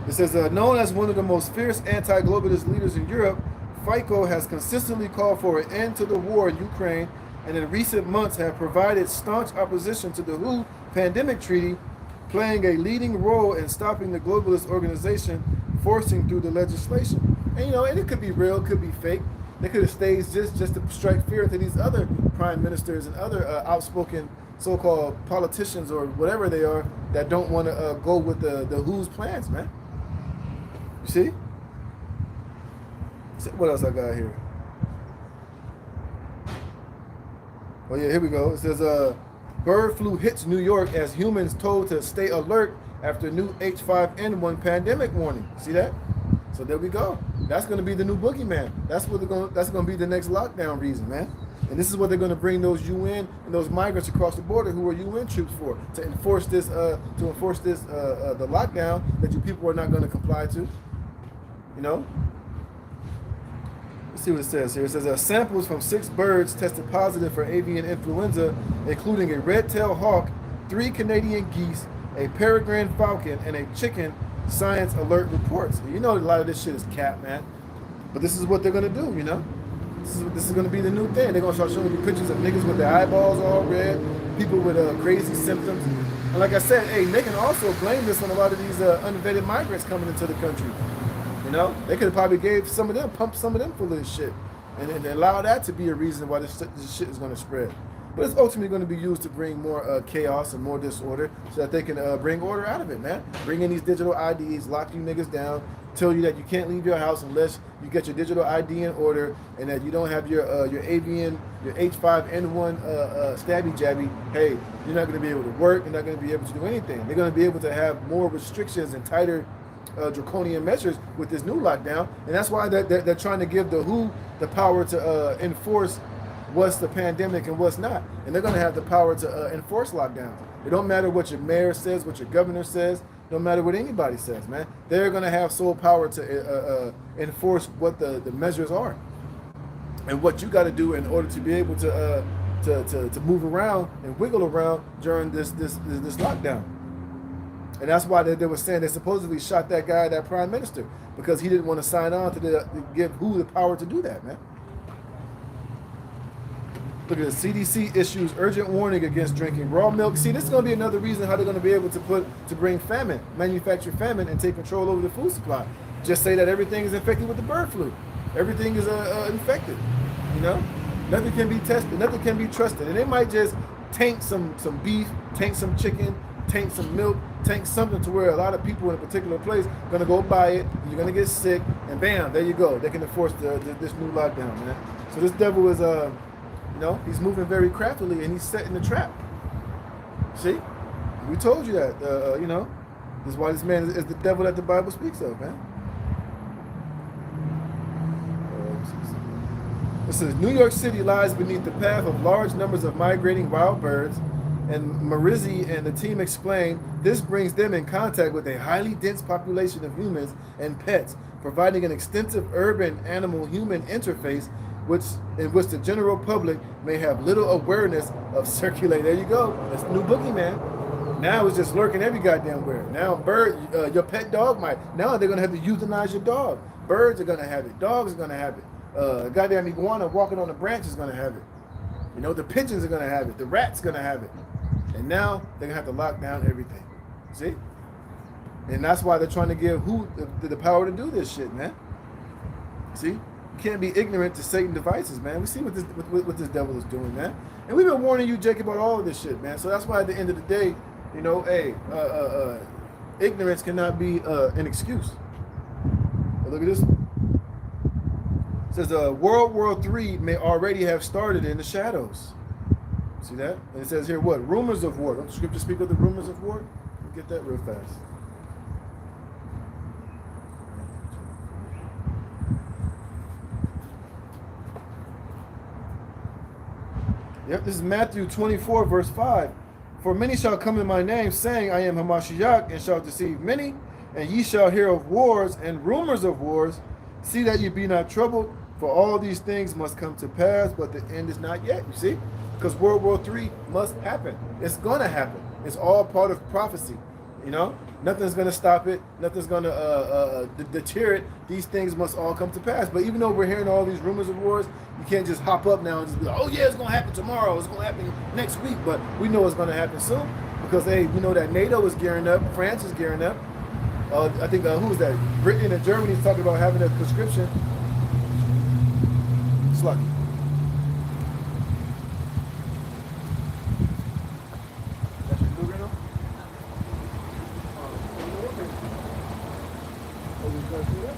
It says, known as one of the most fierce anti-globalist leaders in Europe, Fico has consistently called for an end to the war in Ukraine, and in recent months have provided staunch opposition to the WHO pandemic treaty, playing a leading role in stopping the globalist organization forcing through the legislation. And you know, and it could be real, it could be fake. They could have staged just to strike fear into these other prime ministers and other outspoken so-called politicians or whatever they are that don't want to go with the WHO's plans, man. You see? What else I got here? Oh yeah, here we go. It says bird flu hits New York as humans told to stay alert after new H5N1 pandemic warning. See that? So there we go. That's going to be the new boogeyman. That's going to be the next lockdown reason, man. And this is what they're going to bring those UN and those migrants across the border who are UN troops for, to enforce this the lockdown that you people are not going to comply to. You know. Let's see what it says here. It says samples from 6 birds tested positive for avian influenza, including a red-tailed hawk, 3 Canadian geese, a peregrine falcon, and a chicken. Science alert reports. You know, a lot of this shit is cap, man. But this is what they're gonna do, you know. This is gonna be the new thing. They're gonna start showing you pictures of niggas with their eyeballs all red, people with crazy symptoms. And like I said, hey, they can also blame this on a lot of these unvetted migrants coming into the country. You know, they could have probably pumped some of them full of this shit, and allow that to be a reason why this shit is gonna spread. But it's ultimately going to be used to bring more chaos and more disorder so that they can bring order out of it, man. Bring in these digital IDs, lock you niggas down, tell you that you can't leave your house unless you get your digital ID in order, and that you don't have your avian, your H5N1 stabby jabby. Hey, you're not going to be able to work. You're not going to be able to do anything. They're going to be able to have more restrictions and tighter draconian measures with this new lockdown. And that's why they're trying to give the WHO the power to enforce what's the pandemic and what's not. And they're going to have the power to enforce lockdowns. It don't matter what your mayor says, what your governor says, no matter what anybody says, man. They're going to have sole power to enforce what the measures are and what you got to do in order to be able to move around and wiggle around during this lockdown. And that's why they were saying they supposedly shot that guy, that prime minister, because he didn't want to sign on to give WHO the power to do that, man. Look at this. CDC issues urgent warning against drinking raw milk. See, this is going to be another reason how they're going to be able to bring famine, manufacture famine, and take control over the food supply. Just say that everything is infected with the bird flu. Everything is infected. You know, nothing can be tested, nothing can be trusted, and they might just tank some beef, tank some chicken, tank some milk, tank something to where a lot of people in a particular place are going to go buy it. And you're going to get sick, and bam, there you go. They can enforce this new lockdown, man. So this devil is you know, he's moving very craftily and he's setting the trap. See? We told you that, you know, this is why this man is the devil that the Bible speaks of, man. It says, New York City lies beneath the path of large numbers of migrating wild birds, and Marizzi and the team explain this brings them in contact with a highly dense population of humans and pets, providing an extensive urban animal-human interface in which the general public may have little awareness of circulating. There you go. That's the new boogeyman. Now it's just lurking every goddamn where. Now your pet dog might. Now they're gonna have to euthanize your dog. Birds are gonna have it. Dogs are gonna have it. Goddamn iguana walking on the branch is gonna have it. You know, the pigeons are gonna have it. The rats gonna have it. And now they're gonna have to lock down everything. See? And that's why they're trying to give WHO the power to do this shit, man. See? Can't be ignorant to Satan's devices, man. We see what this devil is doing, man. And we've been warning you, Jake, about all of this shit, man. So that's why at the end of the day, you know, hey, ignorance cannot be an excuse. But look at this one. It says World War III may already have started in the shadows. See that? And it says here what? Rumors of war. Don't the scripture speak of the rumors of war? Get that real fast. Yep, this is Matthew 24, verse 5. For many shall come in my name, saying, I am Hamashiach, and shall deceive many. And ye shall hear of wars and rumors of wars. See that ye be not troubled, for all these things must come to pass, but the end is not yet. You see? Because World War III must happen. It's going to happen. It's all part of prophecy. You know? Nothing's going to stop it. Nothing's going to deter it. These things must all come to pass. But even though we're hearing all these rumors of wars, you can't just hop up now and just be like, oh yeah, it's going to happen tomorrow. It's going to happen next week. But we know it's going to happen soon. Because, hey, we know that NATO is gearing up. France is gearing up. I think, who was that? Britain and Germany is talking about having a conscription. Slucky. That's your blue right. Oh, you guys see that?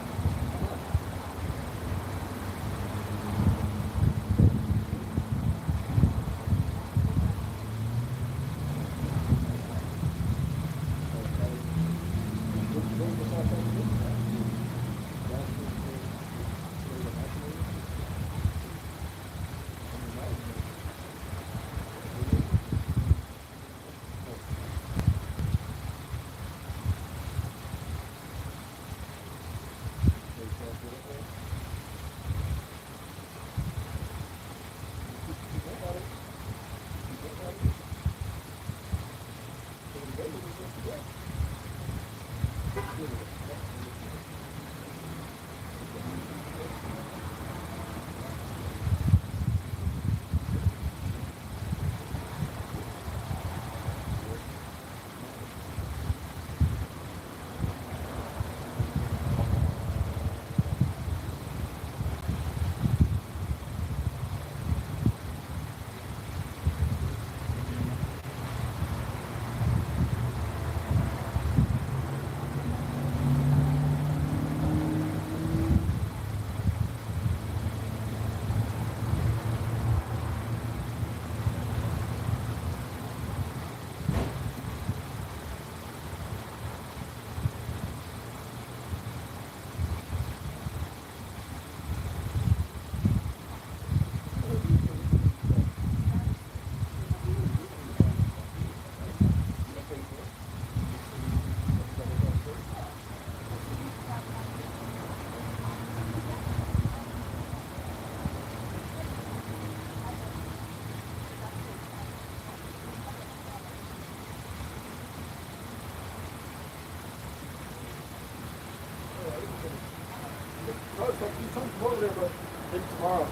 Tomorrow.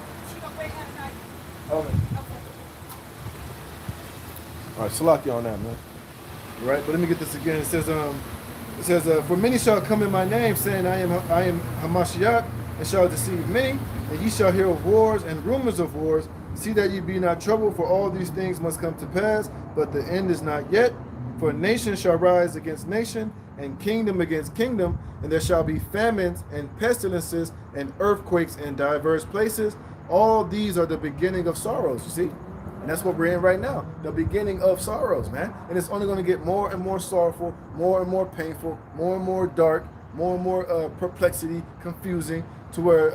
Okay. All right, Salaki on that, man. Right, but let me get this again. It says, for many shall come in my name, saying, I am Hamashiach, and shall deceive many, and ye shall hear of wars and rumors of wars. See that ye be not troubled, for all these things must come to pass, but the end is not yet. For nation shall rise against nation, and kingdom against kingdom, and there shall be famines and pestilences and earthquakes in diverse places. All these are the beginning of sorrows, you see? And that's what we're in right now, the beginning of sorrows, man. And it's only going to get more and more sorrowful, more and more painful, more and more dark, more and more perplexity, confusing, to where,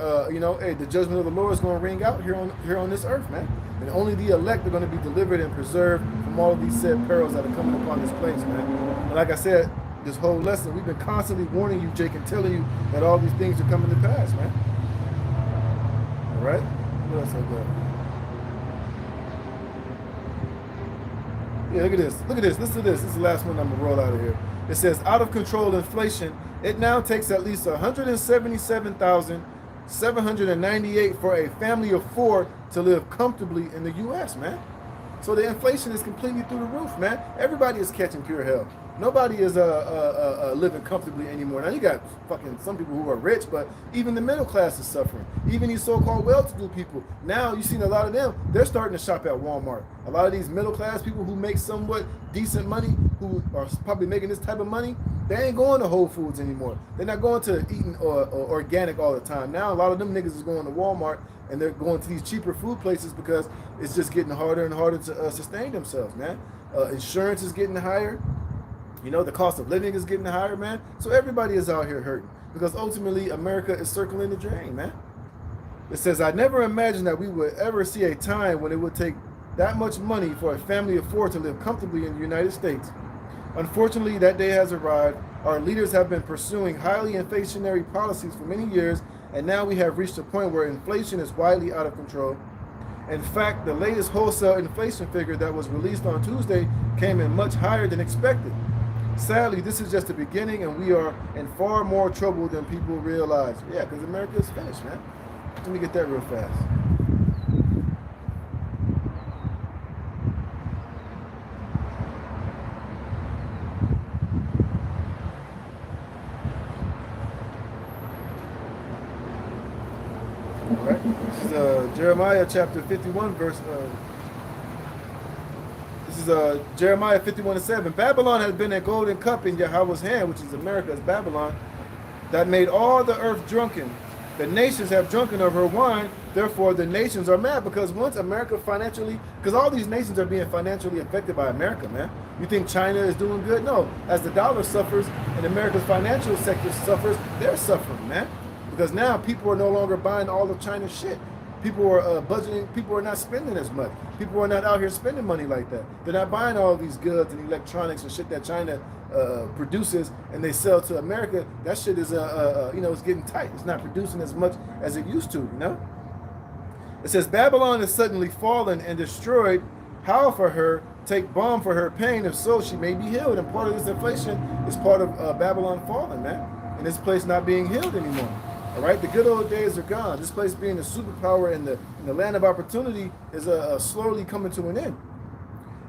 hey, the judgment of the Lord is going to ring out here on this earth, man. And only the elect are going to be delivered and preserved from all of these said perils that are coming upon this place, man. And like I said, this whole lesson, we've been constantly warning you, Jake, and telling you that all these things are coming to pass, man. All right? What else I got? Yeah, look at this. Look at this. Listen to this. This is the last one I'm going to roll out of here. It says, out of control inflation, it now takes at least $177,798 for a family of 4 to live comfortably in the U.S., man. So the inflation is completely through the roof, man. Everybody is catching pure hell. Nobody is living comfortably anymore. Now you got fucking some people who are rich, but even the middle class is suffering. Even these so-called well-to-do people. Now you've seen a lot of them, they're starting to shop at Walmart. A lot of these middle class people who make somewhat decent money, who are probably making this type of money, They ain't going to Whole Foods anymore. They're not going to eating or organic all the time. Now a lot of them niggas is going to Walmart and they're going to these cheaper food places because it's just getting harder and harder to sustain themselves, man. Insurance is getting higher. You know, the cost of living is getting higher, man. So everybody is out here hurting because ultimately America is circling the drain, man. It says, I never imagined that we would ever see a time when it would take that much money for a family of four to live comfortably in the United States. Unfortunately, that day has arrived. Our leaders have been pursuing highly inflationary policies for many years, and now we have reached a point where inflation is widely out of control. In fact, the latest wholesale inflation figure that was released on Tuesday came in much higher than expected. Sadly, this is just the beginning, and we are in far more trouble than people realize. Yeah, because America is finished, man. Let me get that real fast. All right. This is Jeremiah chapter 51, verse. This is Jeremiah 51:7. Babylon has been a golden cup in Yahweh's hand, which is America's Babylon, that made all the earth drunken. The nations have drunken of her wine, therefore the nations are mad. Because once America financially, because all these nations are being financially affected by America, man. You think China is doing good? No. As the dollar suffers and America's financial sector suffers, they're suffering, man. Because now people are no longer buying all of China's shit. People are budgeting, people are not spending as much. People are not out here spending money like that. They're not buying all of these goods and electronics and shit that China produces and they sell to America. That shit is, you know, it's getting tight. It's not producing as much as it used to, you know? It says, Babylon is suddenly fallen and destroyed. How for her? Take balm for her pain. If so, she may be healed. And part of this inflation is part of Babylon falling, man. And this place not being healed anymore. All right, the good old days are gone. This place being a superpower in the land of opportunity is slowly coming to an end.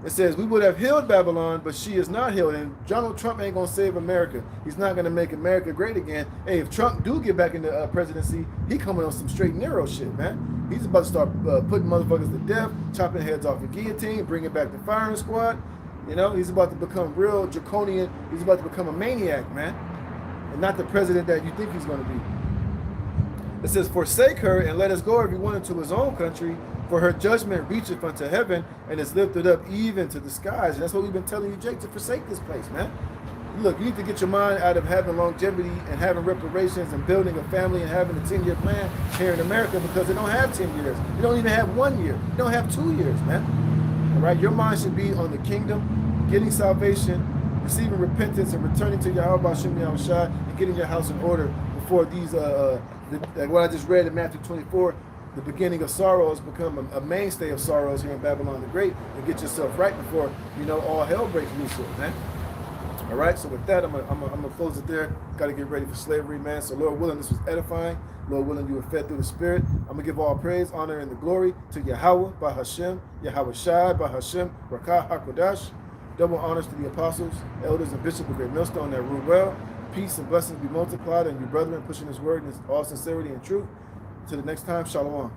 It says, we would have healed Babylon, but she is not healed. And Donald Trump ain't going to save America. He's not going to make America great again. Hey, if Trump do get back into presidency, he coming on some straight Nero shit, man. He's about to start putting motherfuckers to death, chopping heads off the guillotine, bringing back the firing squad. You know, he's about to become real draconian. He's about to become a maniac, man. And not the president that you think he's going to be. It says, forsake her and let us go every one into his own country, for her judgment reacheth unto heaven and is lifted up even to the skies. And that's what we've been telling you, Jake, to forsake this place, man. Look, you need to get your mind out of having longevity and having reparations and building a family and having a 10-year plan here in America, because they don't have 10 years. You don't even have 1 year. You don't have 2 years, man. All right, your mind should be on the kingdom, getting salvation, receiving repentance, and returning to Yahweh B'Shem Yahushua and getting your house in order before these what I just read in Matthew 24, the beginning of sorrows become a mainstay of sorrows here in Babylon the Great, and get yourself right before, you know, all hell breaks loose here, man. All right, so with that, I'm gonna close it there. Got to get ready for slavery, man. So Lord willing, this was edifying. Lord willing, you were fed through the Spirit. I'm gonna give all praise, honor, and the glory to Yahweh, Bahashem, Yahweh Shai, Bahashem, Rakah HaKodash. Double honors to the apostles, elders, and bishops of Great Millstone that rule well. Peace and blessings be multiplied, and you brethren pushing this word in all sincerity and truth. Till the next time, Shalom.